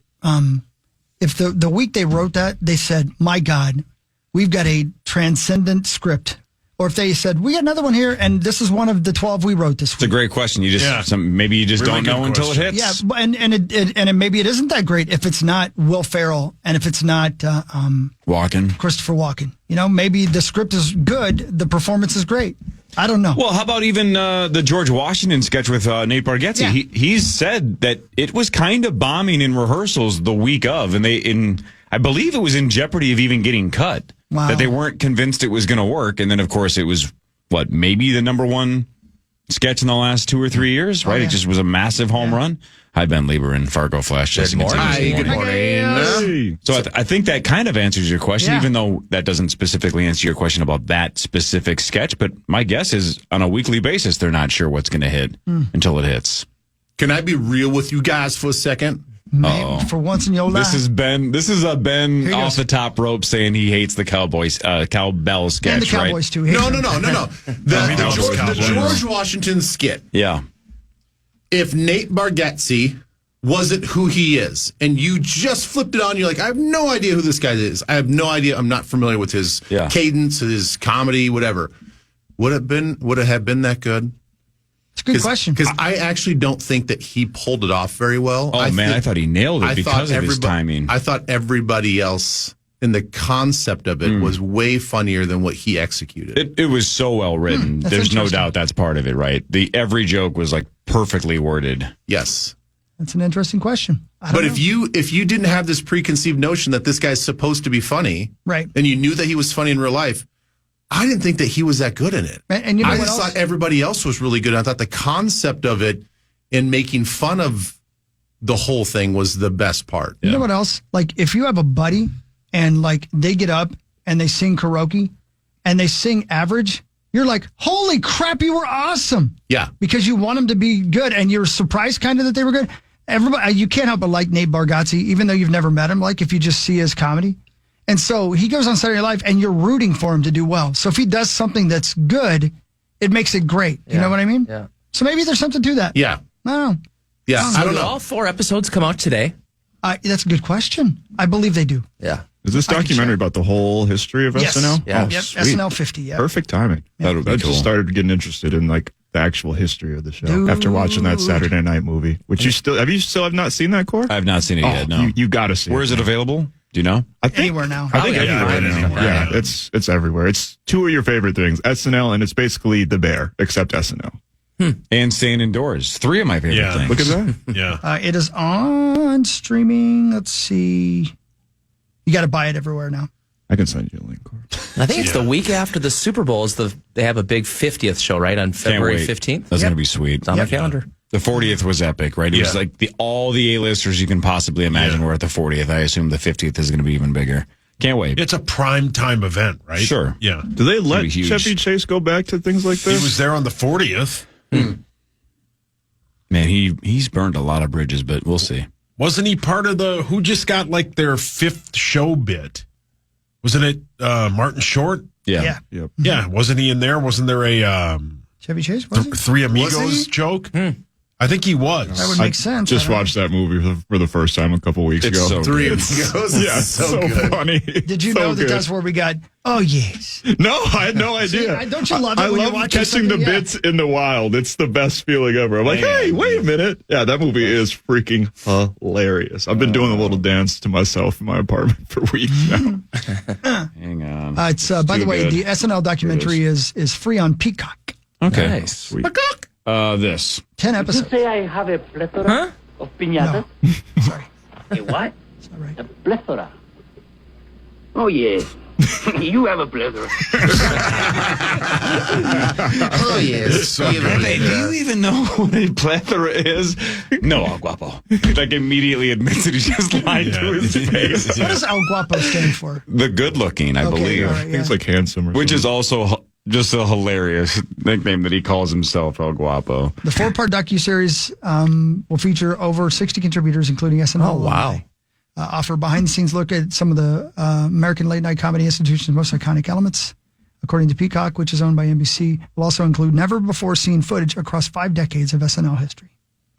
if the week they wrote that, they said, my God, we've got a transcendent script. Or if they said, we got another one here, and this is one of the 12 we wrote this week. It's a great question. You just maybe you just Really don't know until it hits. Yeah, and maybe it isn't that great if it's not Will Ferrell and if it's not Walken. Christopher Walken. You know, maybe the script is good, the performance is great. I don't know. Well, how about even the George Washington sketch with Nate Bargatze? Yeah. He's said that it was kind of bombing in rehearsals the week of, and I believe it was in jeopardy of even getting cut. Wow. That they weren't convinced it was going to work, and then of course it was maybe the number one sketch in the last 2 or 3 years, right? yeah. It just was a massive home run. Hi, Ben Leber and Fargo Flash. Good morning. Hi, good morning. So I think that kind of answers your question, even though that doesn't specifically answer your question about that specific sketch. But my guess is on a weekly basis, they're not sure what's going to hit until it hits. Can I be real with you guys for a second? Maybe for once in your life. This is Ben. This is a Ben Here he off goes. the top rope saying he hates the Cowboys, cowbell sketch, And the Cowboys, right? too. No. The George Washington skit. Yeah. If Nate Bargatze wasn't who he is, and you just flipped it on, you're like, I have no idea who this guy is. I have no idea. I'm not familiar with his cadence, his comedy, whatever. Would it have been that good? It's a good question. Because I actually don't think that he pulled it off very well. Oh, I thought he nailed it because of his timing. I thought everybody else in the concept of it was way funnier than what he executed. It was so well written. There's no doubt that's part of it, right? Every joke was like perfectly worded. Yes. That's an interesting question. But if you didn't have this preconceived notion that this guy's supposed to be funny, right, and you knew that he was funny in real life, I didn't think that he was that good in it. And you know I what just else? thought everybody else was really good. I thought the concept of it and making fun of the whole thing was the best part. You know what else? Like, if you have a buddy and, like, they get up and they sing karaoke and they sing average, you're like, holy crap, you were awesome. Yeah. Because you want them to be good and you're surprised kind of that they were good. Everybody, you can't help but like Nate Bargatze, even though you've never met him, like if you just see his comedy. And so he goes on Saturday Night Live and you're rooting for him to do well. So if he does something that's good, it makes it great. You know what I mean? Yeah. So maybe there's something to that. Yeah. I don't know. Yeah. I don't Did know. all 4 episodes come out today? That's a good question. I believe they do. Yeah. Is this documentary about the whole history of Yes. SNL? Yeah. Oh, Yep. sweet. SNL 50. Yeah. Perfect timing. That'll be I cool. just started getting interested in like the actual history of the show after watching that Saturday night movie. Which you still have not seen that, Core? I have not seen it yet. No, you got to see. Where is it available? Do you know? I think Anywhere now. I think everywhere now. Yeah, it's everywhere. It's 2 of your favorite things: SNL, and it's basically The Bear, except SNL. And Staying Indoors. 3 of my favorite things. Look at that. Yeah. It is on streaming. Let's see. You got to buy it everywhere now. I can send you a link. Core. I think it's the week after the Super Bowl. They have a big 50th show, right, on February wait. 15th? That's going to be sweet. It's on my calendar. The 40th was epic, right? It was like all the A-listers you can possibly imagine were at the 40th. I assume the 50th is going to be even bigger. Can't wait. It's a prime time event, right? Sure. Yeah. Do they let be huge. Chevy Chase go back to things like He this? was there on the 40th. Man, he's burned a lot of bridges, but we'll see. Wasn't he part of who just got like their 5th show bit? Wasn't it Martin Short? Yeah. Yep. Yeah. Wasn't he in there? Wasn't there a Chevy Chase, was he? Three Was Amigos he? joke? I think he was. That would make sense. Just watched that movie for the first time a couple weeks It's ago. so Three good. Amigos. Yeah, so good. funny. Did you So know that good. that's where we got, oh, yes. No, I had no idea. Don't you love it I when you're love watching catching the something? Yeah. bits in the wild. It's the best feeling ever. I'm like, hey, wait a minute. Yeah, that movie is freaking hilarious. I've been doing a little dance to myself in my apartment for weeks now. Hang on. It's by the Too way, good. the SNL documentary is free on Peacock. Okay. Nice. Sweet. This. 10 episodes. Say I have a plethora of piñatas? Sorry. A what? That's not right. A plethora. Oh, yes. You have a plethora. Oh, yes. Do you even know what a plethora is? No, El Guapo. Like immediately admits that he just lied to his face. What does El Guapo stand for? The good looking, I believe. all right, I think it's like handsome or Which is something. also just a hilarious nickname that he calls himself, El Guapo. The 4-part docuseries will feature over 60 contributors, including SNL. Oh, wow. alumni. Offer behind-the-scenes look at some of the American late-night comedy institution's most iconic elements. According to Peacock, which is owned by NBC, will also include never-before-seen footage across 5 decades of SNL history.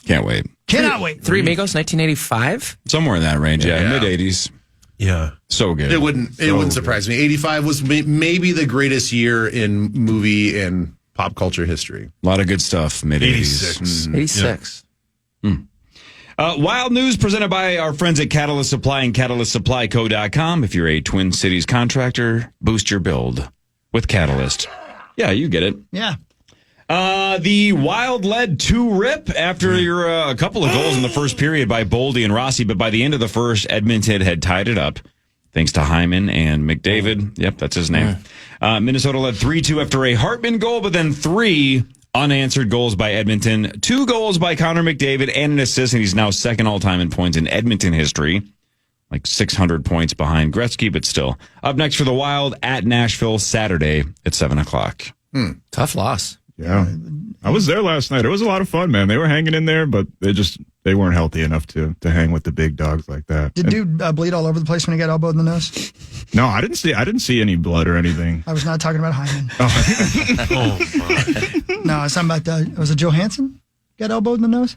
Can't wait. Cannot wait. 3 Amigos, 1985? Somewhere in that range, yeah. Mid-80s. Yeah. So good. It wouldn't surprise me. 85 was maybe the greatest year in movie and pop culture history. A lot of good stuff, mid-80s. 86. 86. Wild news presented by our friends at Catalyst Supply and CatalystSupplyCo.com. If you're a Twin Cities contractor, boost your build with Catalyst. Yeah, you get it. Yeah. The Wild led 2-rip after a couple of goals in the first period by Boldy and Rossi, but by the end of the first, Edmonton had tied it up. Thanks to Hyman and McDavid. Yep, that's his name. Minnesota led 3-2 after a Hartman goal, but then 3 unanswered goals by Edmonton. 2 goals by Connor McDavid and an assist, and he's now second all-time in points in Edmonton history. Like 600 points behind Gretzky, but still. Up next for the Wild at Nashville Saturday at 7 o'clock. Tough loss. Yeah. I was there last night. It was a lot of fun, man. They were hanging in there, but they weren't healthy enough to hang with the big dogs like that. Did dude bleed all over the place when he got elbowed in the nose? No, I didn't see any blood or anything. I was not talking about Hyman. Oh. No, it's talking about was it Johansson got elbowed in the nose?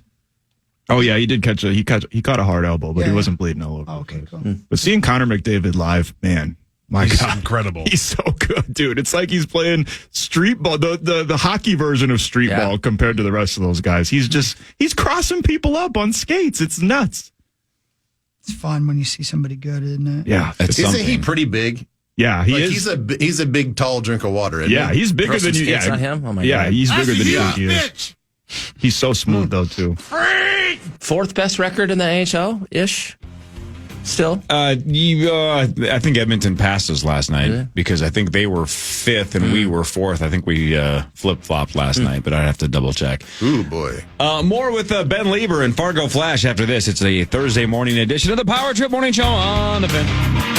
Oh yeah, he did catch he caught a hard elbow, but he wasn't bleeding all over. Oh, okay, cool. But seeing Connor McDavid live, man, my He's God, incredible. He's so good, dude. It's like he's playing street ball, the hockey version of street ball compared to the rest of those guys. He's crossing people up on skates. It's nuts. It's fun when you see somebody good, isn't it? Yeah, isn't he pretty big? Yeah, he is. He's a big, tall drink of water. Isn't he? He's bigger than you. Yeah, on him? Oh my God. He's bigger than you think he is. He's so smooth though too. Fourth best record in the NHL ish. Still, I think Edmonton passed us last night because I think they were fifth and we were fourth. I think we flip flopped last night, but I'd have to double check. Ooh boy! More with Ben Leber and Fargo Flash after this. It's a Thursday morning edition of the Power Trip Morning Show on the Fan.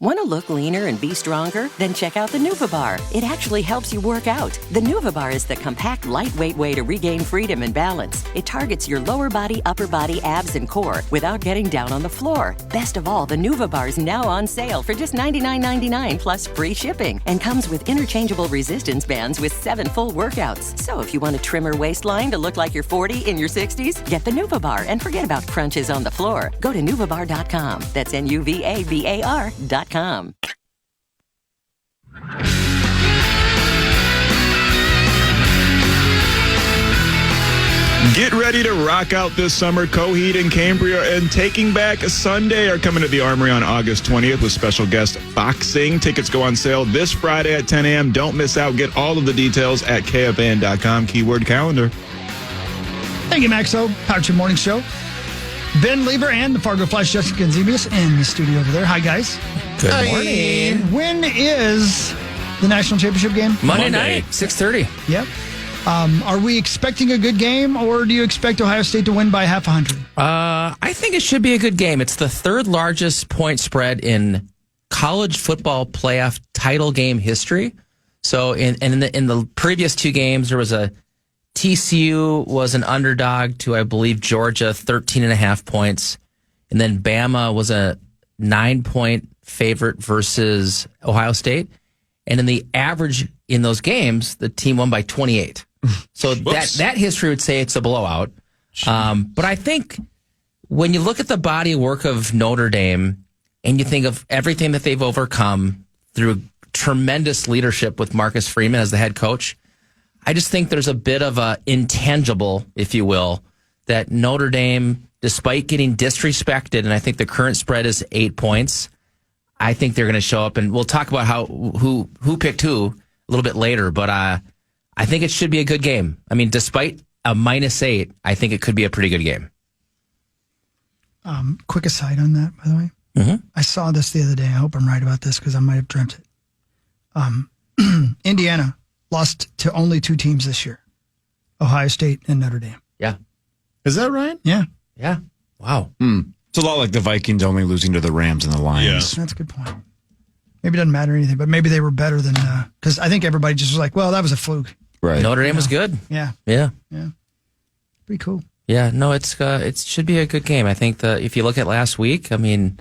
Want to look leaner and be stronger? Then check out the Nuva Bar. It actually helps you work out. The Nuva Bar is the compact, lightweight way to regain freedom and balance. It targets your lower body, upper body, abs, and core without getting down on the floor. Best of all, the Nuva Bar is now on sale for just $99.99 plus free shipping and comes with interchangeable resistance bands with 7 full workouts. So if you want a trimmer waistline to look like you're 40 in your 60s, get the Nuva Bar and forget about crunches on the floor. Go to nuvabar.com. That's NUVABAR.com. Get ready to rock out this summer. Coheed and Cambria and Taking Back Sunday are coming to the Armory on August 20th with special guest Boxing. Tickets go on sale this Friday at 10 a.m. Don't miss out. Get all of the details at KFAN.com, keyword calendar. Thank you, Maxo. Power Trip Morning Show. Ben Leber and the Fargo Flash, Jessica Gonzalez in the studio over there. Hi, guys. Good morning. When is the national championship game? Monday night, 6:30. Yep. Are we expecting a good game, or do you expect Ohio State to win by 100? I think it should be a good game. It's the third largest point spread in college football playoff title game history. So, in the previous 2 games, there was a TCU was an underdog to, I believe, Georgia, 13.5 points. And then Bama was a 9-point favorite versus Ohio State. And in the average in those games, the team won by 28. So that history would say it's a blowout. But I think when you look at the body of work of Notre Dame and you think of everything that they've overcome through tremendous leadership with Marcus Freeman as the head coach, I just think there's a bit of a intangible, if you will, that Notre Dame, despite getting disrespected, and I think the current spread is 8 points, I think they're going to show up, and we'll talk about who picked who a little bit later, but I think it should be a good game. I mean, despite a -8, I think it could be a pretty good game. Quick aside on that, by the way. Mm-hmm. I saw this the other day. I hope I'm right about this because I might have dreamt it. Indiana lost to only 2 teams this year, Ohio State and Notre Dame. Yeah. Is that right? Yeah. Yeah. Wow. It's a lot like the Vikings only losing to the Rams and the Lions. Yeah. That's a good point. Maybe it doesn't matter anything, but maybe they were better than, because I think everybody just was like, well, that was a fluke. Right. Notre Dame was good. Yeah. Yeah. Yeah. Pretty cool. Yeah. No, it should be a good game. I think if you look at last week, I mean,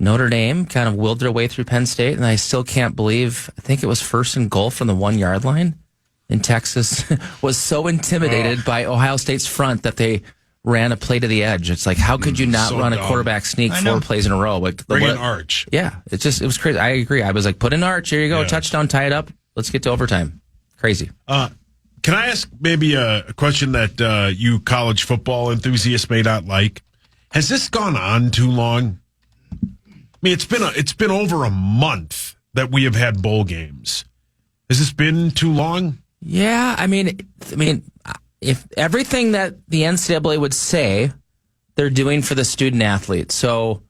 Notre Dame kind of willed their way through Penn State, and I still can't believe, I think it was first and goal from the 1-yard line. And Texas was so intimidated by Ohio State's front that they ran a play to the edge. It's like, how could you not run a quarterback sneak 4 plays in a row? Like, Bring an arch. Yeah. It was crazy. I agree. I was like, put an arch. Here you go. Touchdown, tie it up. Let's get to overtime. Crazy. Can I ask maybe a question that you college football enthusiasts may not like? Has this gone on too long? I mean, it's been over a month that we have had bowl games. Has this been too long? Yeah, I mean, if everything that the NCAA would say, they're doing for the student athletes. So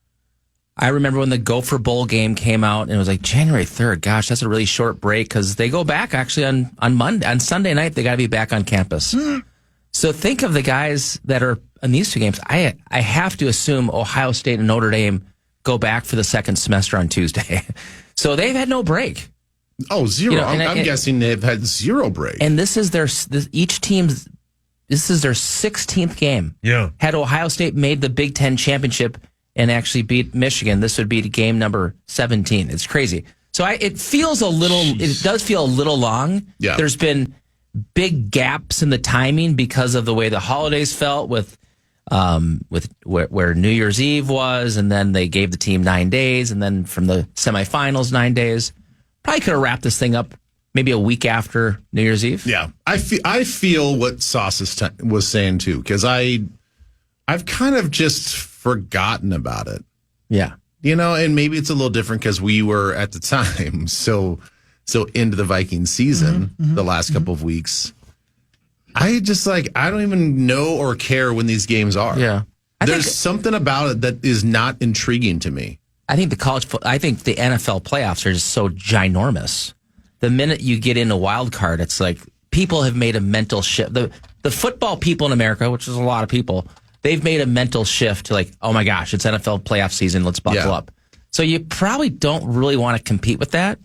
I remember when the Gopher Bowl game came out, and it was like January 3rd. Gosh, that's a really short break because they go back actually on Sunday night. They got to be back on campus. So think of the guys that are in these 2 games. I have to assume Ohio State and Notre Dame go back for the second semester on Tuesday. So they've had no break. Oh, zero. I'm guessing they've had zero break. And this is their 16th game. Yeah. Had Ohio State made the Big Ten championship and actually beat Michigan, this would be game number 17. It's crazy. So it does feel a little long. Yeah. There's been big gaps in the timing because of the way the holidays felt with where New Year's Eve was, and then they gave the team 9 days, and then from the semifinals 9 days. Probably could have wrapped this thing up maybe a week after New Year's Eve. Yeah, I feel what Sauce was saying too, because I've kind of just forgotten about it. Yeah, and maybe it's a little different because we were at the time so into the Viking season the last couple of weeks. I just I don't even know or care when these games are. Yeah, there's something about it that is not intriguing to me. I think the NFL playoffs are just so ginormous. The minute you get into wild card, it's like people have made a mental shift. The football people in America, which is a lot of people, they've made a mental shift to oh my gosh, it's NFL playoff season. Let's buckle up. So you probably don't really want to compete with that.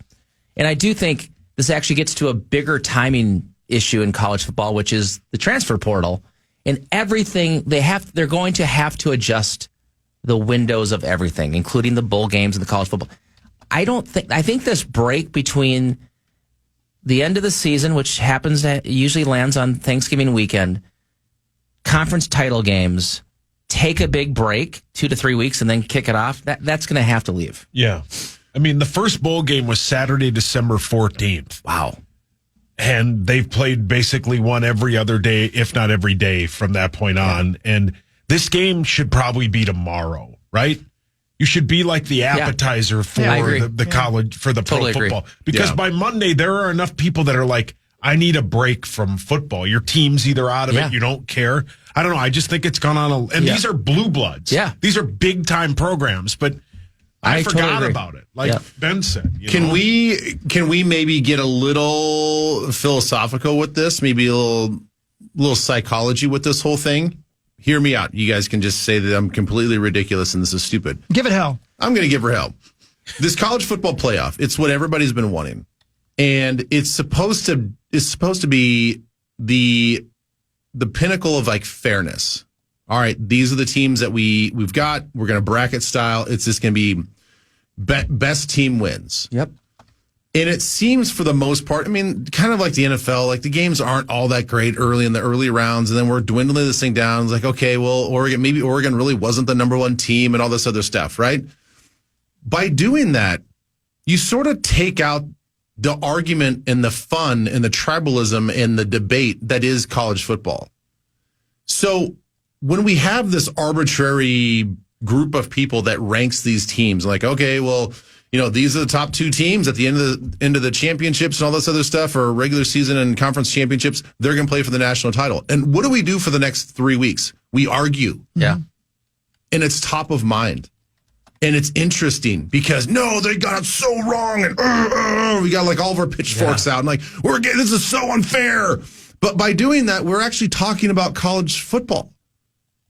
And I do think this actually gets to a bigger timing issue in college football, which is the transfer portal and everything. They're going to have to adjust the windows of everything, including the bowl games and the college football. I think this break between the end of the season, which usually lands on Thanksgiving weekend, conference title games, take a big break, 2 to 3 weeks, and then kick it off. That's going to have to leave. Yeah. I mean, the first bowl game was Saturday, December 14th. Wow. And they've played basically one every other day, if not every day from that point on. And this game should probably be tomorrow, right? You should be like the appetizer for the college, for the pro football. Because by Monday, there are enough people that are like, I need a break from football. Your team's either out of it, you don't care. I don't know. I just think it's gone on. And these are blue bloods. Yeah. These are big time programs, but I forgot about it. Like Ben said. Can we maybe get a little philosophical with this? Maybe a little psychology with this whole thing? Hear me out. You guys can just say that I'm completely ridiculous and this is stupid. Give it hell. I'm going to give her hell. This college football playoff, it's what everybody's been wanting. And it's supposed to be the pinnacle of fairness. All right, these are the teams that we've got. We're going to bracket style. It's just going to be best team wins. Yep. And it seems for the most part, I mean, kind of like the NFL, the games aren't all that great early in the early rounds, and then we're dwindling this thing down. It's okay, well, maybe Oregon really wasn't the number one team and all this other stuff, right? By doing that, you sort of take out the argument and the fun and the tribalism and the debate that is college football. So when we have this arbitrary group of people that ranks these teams, okay, well, these are the top two teams at the end of the championships and all this other stuff, or regular season and conference championships, they're going to play for the national title. And what do we do for the next 3 weeks? We argue. Yeah. And it's top of mind. And it's interesting because, no, they got it so wrong. And we got all of our pitchforks out. And this is so unfair. But by doing that, we're actually talking about college football.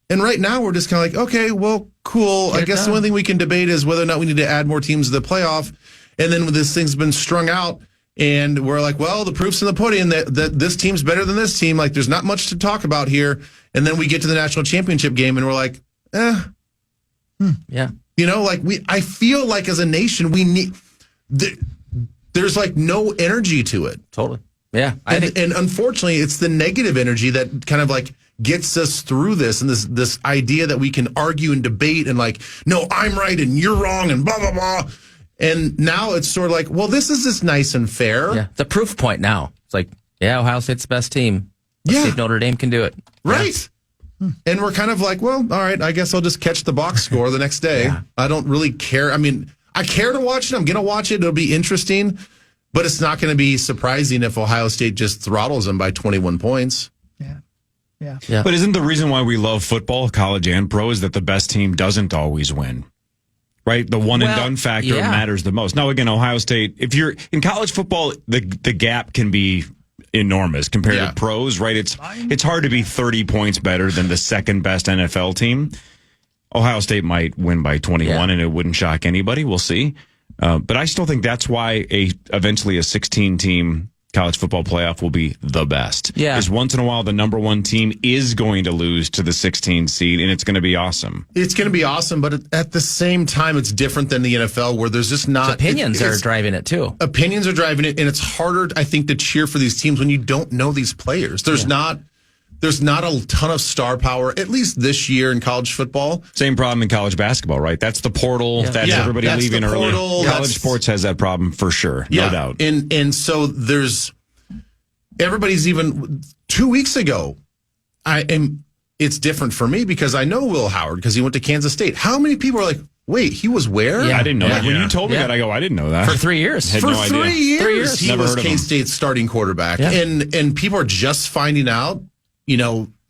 And right now, we're just kind of okay, well, cool. I guess the only thing we can debate is whether or not we need to add more teams to the playoff. And then this thing's been strung out, and we're well, the proof's in the pudding that this team's better than this team. There's not much to talk about here. And then we get to the national championship game, and we're Yeah. I feel as a nation, we need, there's no energy to it. Totally. Yeah. And unfortunately, it's the negative energy that kind of gets us through this, and this idea that we can argue and debate and no, I'm right and you're wrong and blah, blah, blah. And now it's sort of well, this is just nice and fair. Yeah. The proof point now. It's Ohio State's the best team. Let's see if Notre Dame can do it. Right. Yeah. And we're kind of well, all right, I guess I'll just catch the box score the next day. I don't really care. I mean, I care to watch it. I'm going to watch it. It'll be interesting, but it's not going to be surprising if Ohio State just throttles them by 21 points. Yeah. But isn't the reason why we love football, college and pro, is that the best team doesn't always win? Right? The one and done factor matters the most. Now, again, Ohio State, if you're in college football, the gap can be enormous compared to pros, right? It's hard to be 30 points better than the second best NFL team. Ohio State might win by 21 and it wouldn't shock anybody. We'll see. But I still think that's why eventually a 16-team college football playoff will be the best. Yeah. Because once in a while, the number one team is going to lose to the 16 seed, and it's going to be awesome. It's going to be awesome, but at the same time, it's different than the NFL, where there's just not... Opinions are driving it, too. Opinions are driving it, and it's harder, I think, to cheer for these teams when you don't know these players. There's not a ton of star power, at least this year in college football. Same problem in college basketball, right? That's the portal. Yeah. That's everybody leaving early. College sports has that problem for sure, no doubt. And so everybody's even 2 weeks ago. It's different for me because I know Will Howard because he went to Kansas State. How many people are like, wait, he was where? Yeah, I didn't know that. When you told me that, I go, I didn't know that. For 3 years. For no 3 years, he was K-State's starting quarterback. Yeah. And people are just finding out,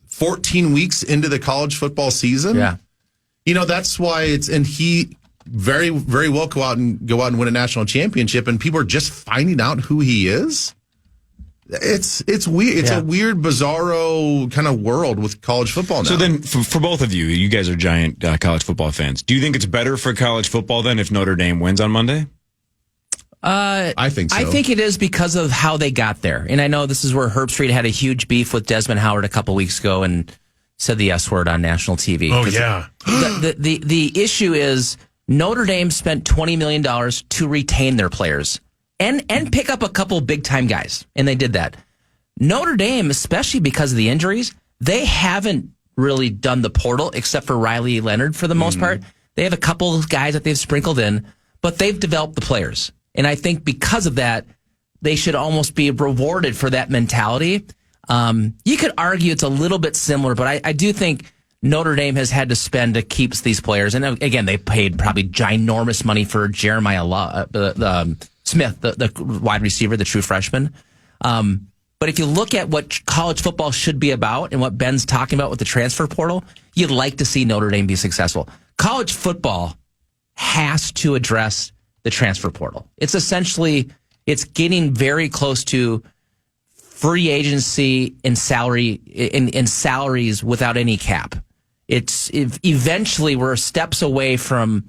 14 weeks into the college football season. Yeah. That's why and he very, very well go out and win a national championship, and people are just finding out who he is. It's weird. It's a weird, bizarro kind of world with college football now. So then, for both of you guys are giant college football fans. Do you think it's better for college football then if Notre Dame wins on Monday? I think so. I think it is because of how they got there. And I know this is where Herb Street had a huge beef with Desmond Howard a couple weeks ago and said the S word on national TV. Oh, yeah. The issue is Notre Dame spent $20 million to retain their players and pick up a couple big-time guys, and they did that. Notre Dame, especially because of the injuries, they haven't really done the portal except for Riley Leonard for the most part. They have a couple of guys that they've sprinkled in, but they've developed the players. And I think because of that, they should almost be rewarded for that mentality. You could argue it's a little bit similar, but I do think Notre Dame has had to spend to keep these players. And again, they paid probably ginormous money for Jeremiah Smith, the wide receiver, the true freshman. But if you look at what college football should be about and what Ben's talking about with the transfer portal, you'd like to see Notre Dame be successful. College football has to address the transfer portal. It's getting very close to free agency and salaries without any cap. Eventually we're steps away from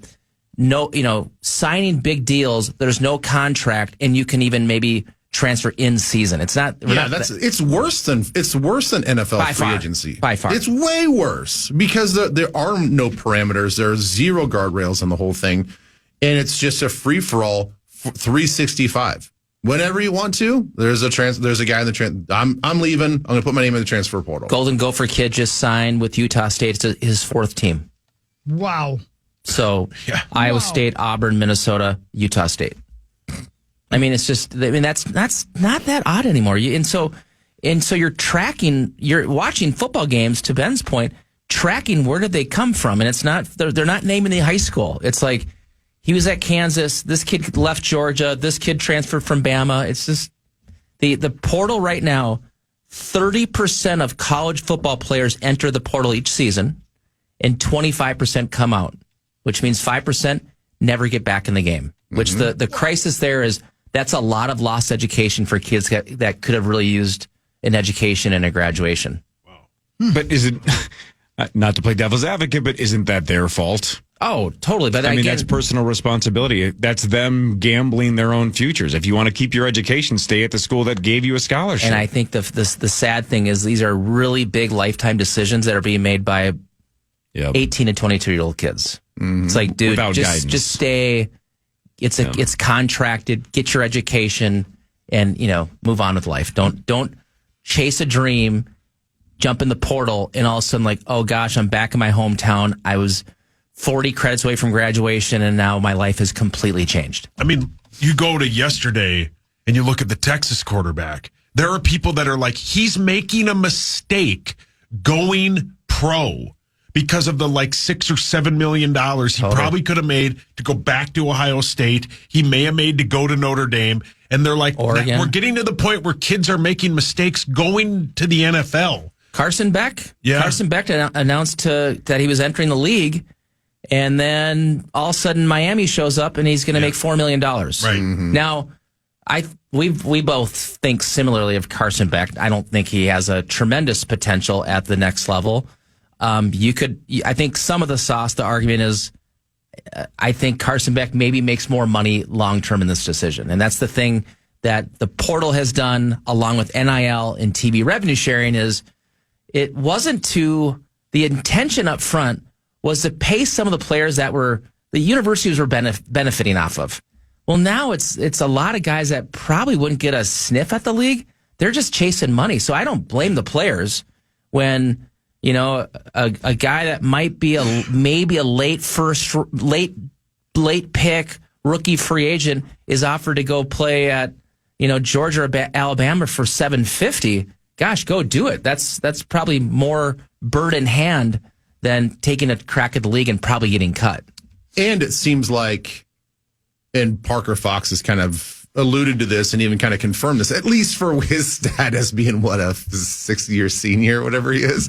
signing big deals. There's no contract, and you can even maybe transfer in season. It's not. It's worse than NFL free agency. By far, it's way worse because there are no parameters. There are zero guardrails on the whole thing, and it's just a free for all. 365. Whenever you want to, there's a guy in the I'm leaving. I'm going to put my name in the transfer portal. Golden Gopher kid just signed with Utah State. It's his fourth team. Wow. So Iowa State, Auburn, Minnesota, Utah State. I mean, it's just. I mean, that's not that odd anymore. And so you're tracking. You're watching football games. To Ben's point, tracking where did they come from, and it's not. They're not naming the high school. It's like. He was at Kansas. This kid left Georgia. This kid transferred from Bama. It's just the portal right now. 30% of college football players enter the portal each season, and 25% come out, which means 5% never get back in the game. Which the crisis there is that's a lot of lost education for kids that could have really used an education and a graduation. Wow. But is it not to play devil's advocate? But isn't that their fault? Oh, totally. But again, that's personal responsibility. That's them gambling their own futures. If you want to keep your education, stay at the school that gave you a scholarship. And I think the sad thing is these are really big lifetime decisions that are being made by 18 to 22-year-old kids. Mm-hmm. It's like, dude, just stay. It's contracted. Get your education and move on with life. Don't chase a dream, jump in the portal, and all of a sudden like, oh gosh, I'm back in my hometown. I was 40 credits away from graduation, and now my life has completely changed. I mean, you go to yesterday and you look at the Texas quarterback. There are people that are like, he's making a mistake going pro because of the $6 or $7 million he probably could have made to go back to Ohio State. He may have made to go to Notre Dame. And they're like, we're getting to the point where kids are making mistakes going to the NFL. Carson Beck? Yeah. Carson Beck announced that he was entering the league. And then all of a sudden Miami shows up and he's going to make $4 million. Right. Mm-hmm. Now, we both think similarly of Carson Beck. I don't think he has a tremendous potential at the next level. I think some of the sauce, the argument is I think Carson Beck maybe makes more money long-term in this decision. And that's the thing that the portal has done along with NIL and TV revenue sharing is it wasn't the intention up front was to pay some of the players that the universities were benefiting off of. Well, now it's a lot of guys that probably wouldn't get a sniff at the league. They're just chasing money. So I don't blame the players when, a guy that might be maybe a late pick rookie free agent is offered to go play at, Georgia or Alabama for $750. Gosh, go do it. That's probably more bird in hand than taking a crack at the league and probably getting cut. And it seems like, and Parker Fox has kind of alluded to this and even kind of confirmed this, at least for his status being a 6-year senior, whatever he is.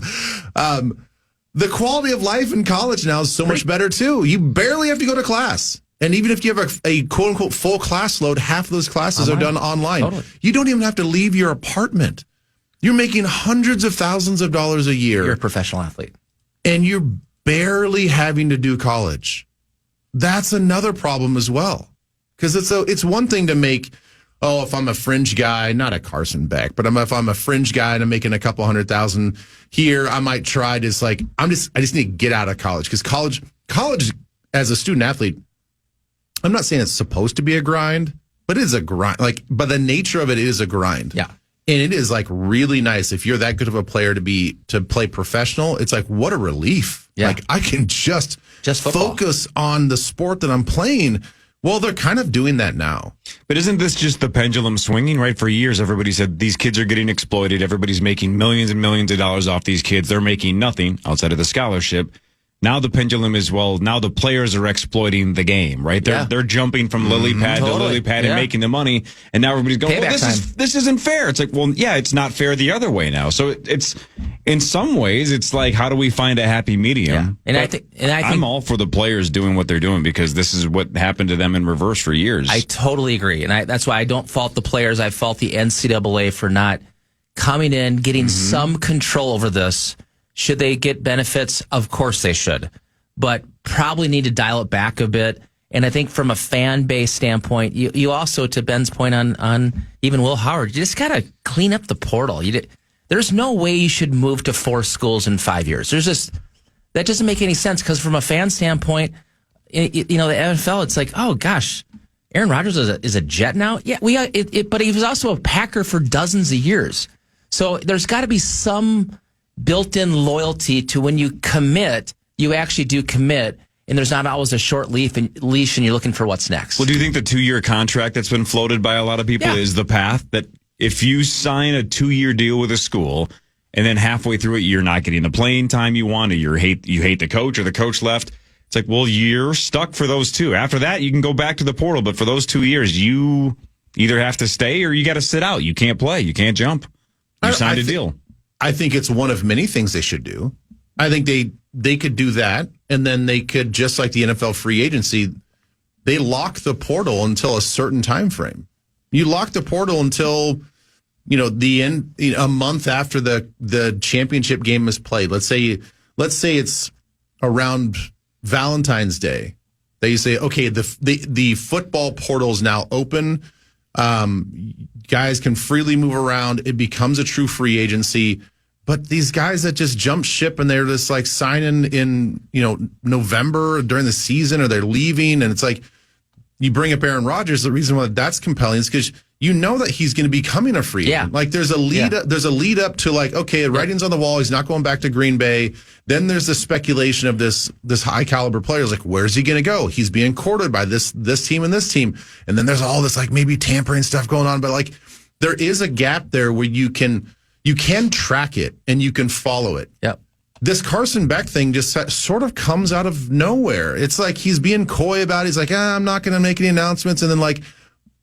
The quality of life in college now is so much better too. You barely have to go to class. And even if you have a quote unquote full class load, half of those classes are done online. Totally. You don't even have to leave your apartment. You're making hundreds of thousands of dollars a year. You're a professional athlete. And you're barely having to do college. That's another problem as well. Because it's one thing to make, if I'm a fringe guy, not a Carson Beck, but if I'm a fringe guy and I'm making a couple $100,000 here, I might try to I just need to get out of college. Because college as a student athlete, I'm not saying it's supposed to be a grind, but it is a grind. By the nature of it is a grind. Yeah. And it is really nice if you're that good of a player to play professional. It's what a relief. Yeah. I can just focus on the sport that I'm playing. Well, they're kind of doing that now. But isn't this just the pendulum swinging, right? For years, everybody said these kids are getting exploited. Everybody's making millions and millions of dollars off these kids. They're making nothing outside of the scholarship. Now the pendulum is, now the players are exploiting the game, right? They're jumping from lily pad to lily pad and making the money. And now everybody's going, this isn't fair. It's it's not fair the other way now. So it's, in some ways, it's how do we find a happy medium? Yeah. And I think I'm all for the players doing what they're doing because this is what happened to them in reverse for years. I totally agree. And that's why I don't fault the players. I fault the NCAA for not coming in, getting some control over this. Should they get benefits? Of course they should, but probably need to dial it back a bit. And I think from a fan base standpoint, you also, to Ben's point on even Will Howard, you just got to clean up the portal. There's no way you should move to 4 schools in 5 years. That doesn't make any sense because from a fan standpoint, the NFL, it's oh gosh, Aaron Rodgers is a Jet now. Yeah, but he was also a Packer for dozens of years. So there's got to be some built-in loyalty to when you commit, you actually do commit, and there's not always a short leash and you're looking for what's next. Well, do you think the 2-year contract that's been floated by a lot of people is the path? That if you sign a 2-year deal with a school and then halfway through it, you're not getting the playing time you want, or you hate the coach or the coach left, it's you're stuck for those 2. After that, you can go back to the portal, but for those 2 years, you either have to stay or you got to sit out. You can't play. You can't jump. You signed a deal. I think it's one of many things they should do. I think they could do that, and then they could, just like the NFL free agency, they lock the portal until a certain time frame. You lock the portal until the end, a month after the championship game is played. Let's say it's around Valentine's Day. They say, okay, the football portal is now open. Guys can freely move around. It becomes a true free agency. But these guys that just jump ship and they're just signing in, November during the season, or they're leaving, and it's you bring up Aaron Rodgers. The reason why that's compelling is because that he's going to be becoming a free agent. There's a lead up to okay, writing's on the wall. He's not going back to Green Bay. Then there's the speculation of this high caliber player. Where's he going to go? He's being courted by this team and this team. And then there's all this maybe tampering stuff going on. But there is a gap there where you can track it and you can follow it. Yep. This Carson Beck thing just sort of comes out of nowhere. It's he's being coy about it. He's I'm not going to make any announcements. And then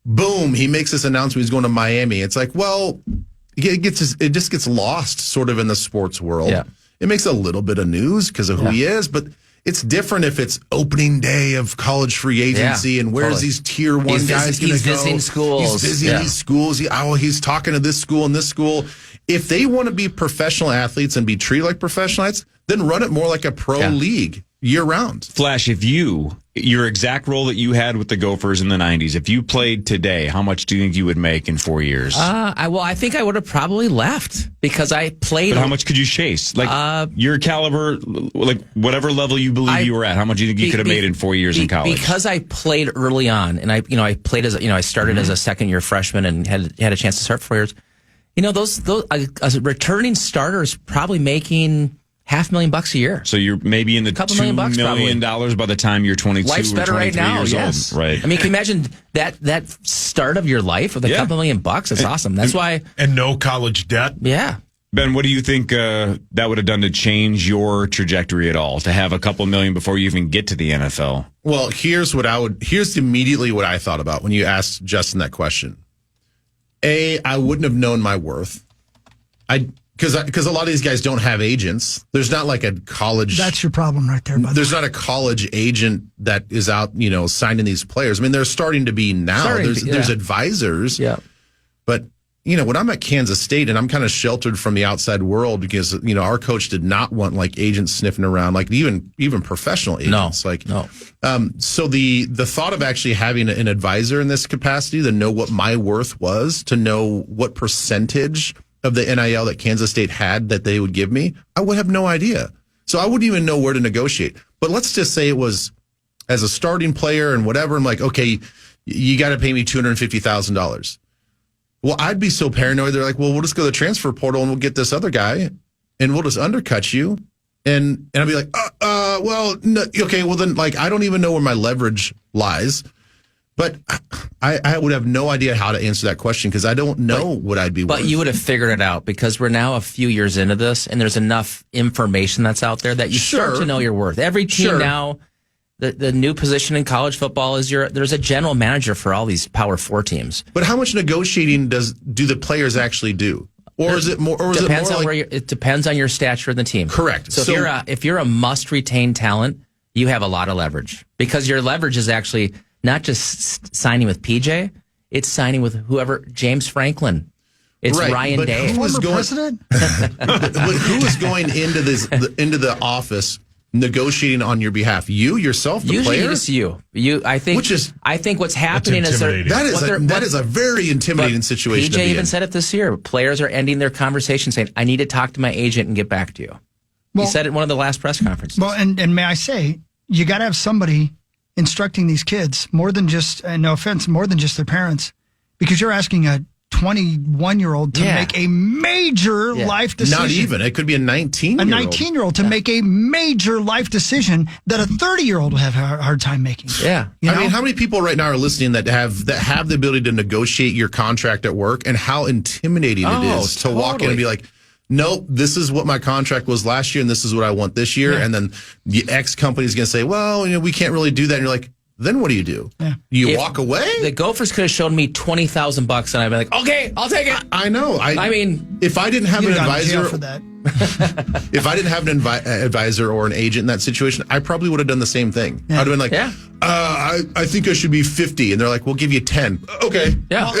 boom, he makes this announcement he's going to Miami. It's it just gets lost sort of in the sports world. Yeah. It makes a little bit of news because of who he is, but it's different if it's opening day of college free agency and where's these tier 1 guys going to go. He's visiting schools. He's visiting these schools. He's talking to this school and this school. If they want to be professional athletes and be treated like professional athletes, then run it more like a pro league year round. Flash, if you your exact role that you had with the Gophers in the 90s, if you played today, how much do you think you would make in 4 years? I think I would have probably left because I played. But how much could you chase? Like your caliber, like whatever level you believe you were at, how much do you think you could have made in 4 years in college? Because I played early on, and I played as I started as a second-year freshman and had a chance to start 4 years. Those as a returning starter is probably making $500,000 a year. So you're maybe in the $2 million by the time you're 22 Life's or better 23 right now, years yes. old. Right. I mean, can you imagine that start of your life with a couple $1 million? It's awesome. That's why. And no college debt. Yeah. Ben, what do you think that would have done to change your trajectory at all, to have a couple million before you even get to the NFL? Well, here's immediately what I thought about when you asked Justin that question. I wouldn't have known my worth. Because a lot of these guys don't have agents. There's not like a college. That's your problem right there. There's not a college agent that is out, signing these players. I mean, they're starting to be now. There's advisors. Yeah. But, when I'm at Kansas State and I'm kind of sheltered from the outside world because, our coach did not want like agents sniffing around, like even professional agents. No. So the thought of actually having an advisor in this capacity to know what my worth was, to know what percentage of the NIL that Kansas State had that they would give me, I would have no idea. So I wouldn't even know where to negotiate. But let's just say it was as a starting player and whatever. I'm like, okay, you got to pay me $250,000. Well, I'd be so paranoid. They're like, well, we'll just go to the transfer portal and we'll get this other guy and we'll just undercut you. And I'd be like, well, no, okay, well then, like, I don't even know where my leverage lies. But I would have no idea how to answer that question because I don't know what I'd be worth. But you would have figured it out because we're now a few years into this and there's enough information that's out there that you start to know your worth. Every team now, the new position in college football is there's a general manager for all these Power 4 teams. But how much negotiating do the players actually do? Or is it more? Or is depends it more on like, it depends on your stature in the team. Correct. So if you're a must retain talent, you have a lot of leverage because your leverage is actually not just signing with PJ, it's signing with whoever, James Franklin. It's Ryan Day. Who is president? Who is going into the office negotiating on your behalf? You yourself, the Usually player? it's you. I think what's happening is that is a very intimidating situation. PJ even said it this year. Players are ending their conversation saying, "I need to talk to my agent and get back to you." He said it in one of the last press conferences. Well, and may I say, you got to have somebody instructing these kids more than just, no offense, more than just their parents, because you're asking a 21-year-old to make a major life decision. Not even. It could be a 19-year-old. A 19-year-old to make a major life decision that a 30-year-old will have a hard time making. Yeah. I mean, how many people right now are listening that have the ability to negotiate your contract at work, and how intimidating it is to walk in and be like, nope, this is what my contract was last year, and this is what I want this year. Yeah. And then the X company is going to say, well, we can't really do that. And you're like, then what do you do? Yeah. You walk away? The Gophers could have shown me $20,000 and I'd be like, okay, I'll take it. I know. I mean, if I didn't have an advisor for that. If I didn't have an advisor or an agent in that situation, I probably would have done the same thing. Yeah. I'd have been like, I think I should be 50. And they're like, we'll give you 10. Okay. Yeah.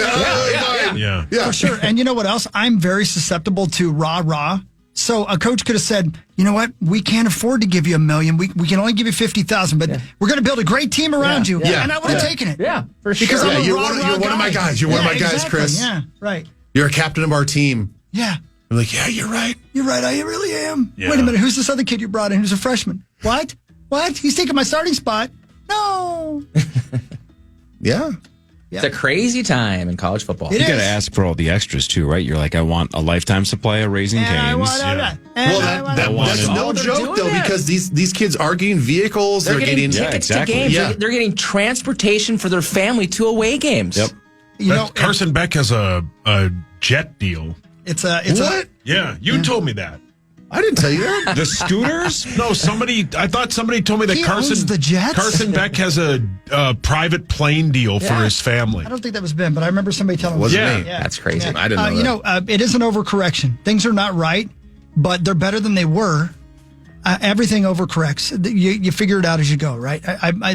For sure. And you know what else? I'm very susceptible to rah-rah. So a coach could have said, you know what? We can't afford to give you $1 million. We can only give you 50,000, but we're going to build a great team around you. Yeah. And I would have taken it. Yeah, for sure. Because I'm you're one of my guys. You're one of my guys, Chris. Yeah, right. You're a captain of our team. Yeah. I'm like, yeah, you're right. You're right. I really am. Yeah. Wait a minute. Who's this other kid you brought in who's a freshman? What? He's taking my starting spot. No. Yeah. It's a crazy time in college football. You got to ask for all the extras too, right? You're like, I want a lifetime supply of Raising Cane's. That's no joke though, because these kids are getting vehicles. They're getting tickets to games. Yeah. They're getting transportation for their family to away games. Yep. Carson Beck has a jet deal. It's what? Yeah, you told me that. I didn't tell you that. The scooters? No, I thought somebody told me that owns the Jets? Carson Beck has a private plane deal for his family. I don't think that was Ben, but I remember somebody telling me. Wasn't me. That's crazy. I didn't know that. It is an overcorrection. Things are not right, but they're better than they were. Everything overcorrects. You figure it out as you go, right?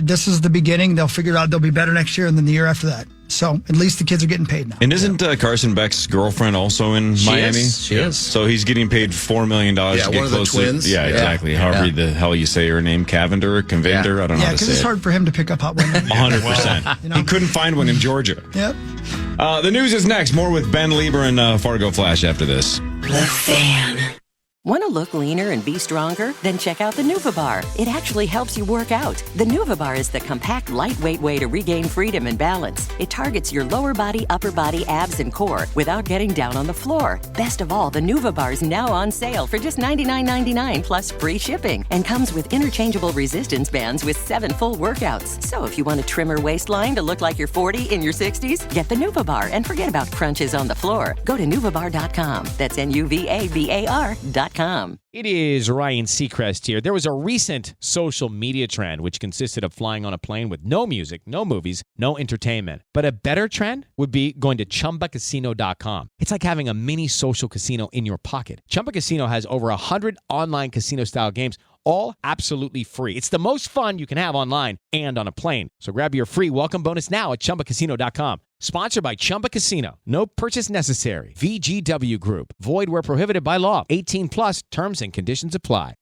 This is the beginning. They'll figure it out. They'll be better next year and then the year after that. So at least the kids are getting paid now. And isn't Carson Beck's girlfriend also in Miami? She is. So he's getting paid $4 million to get one of close the twins. Yeah, exactly. However the hell you say her name, Cavender, I don't know how to say it. Yeah, because it's hard for him to pick up hot women. 100%. He couldn't find one in Georgia. Yep. The news is next. More with Ben Leber and Fargo Flash after this. The Fan. Want to look leaner and be stronger? Then check out the Nuva Bar. It actually helps you work out. The Nuva Bar is the compact, lightweight way to regain freedom and balance. It targets your lower body, upper body, abs, and core without getting down on the floor. Best of all, the Nuva Bar is now on sale for just $99.99 plus free shipping and comes with interchangeable resistance bands with 7 full workouts. So if you want a trimmer waistline to look like you're 40 in your 60s, get the Nuva Bar and forget about crunches on the floor. Go to NuvaBar.com. That's NuvaBar.com. It is Ryan Seacrest here. There was a recent social media trend which consisted of flying on a plane with no music, no movies, no entertainment. But a better trend would be going to ChumbaCasino.com. It's like having a mini social casino in your pocket. Chumba Casino has over 100 online casino-style games, all absolutely free. It's the most fun you can have online and on a plane. So grab your free welcome bonus now at ChumbaCasino.com. Sponsored by Chumba Casino. No purchase necessary. VGW Group. Void where prohibited by law. 18 plus terms and conditions apply.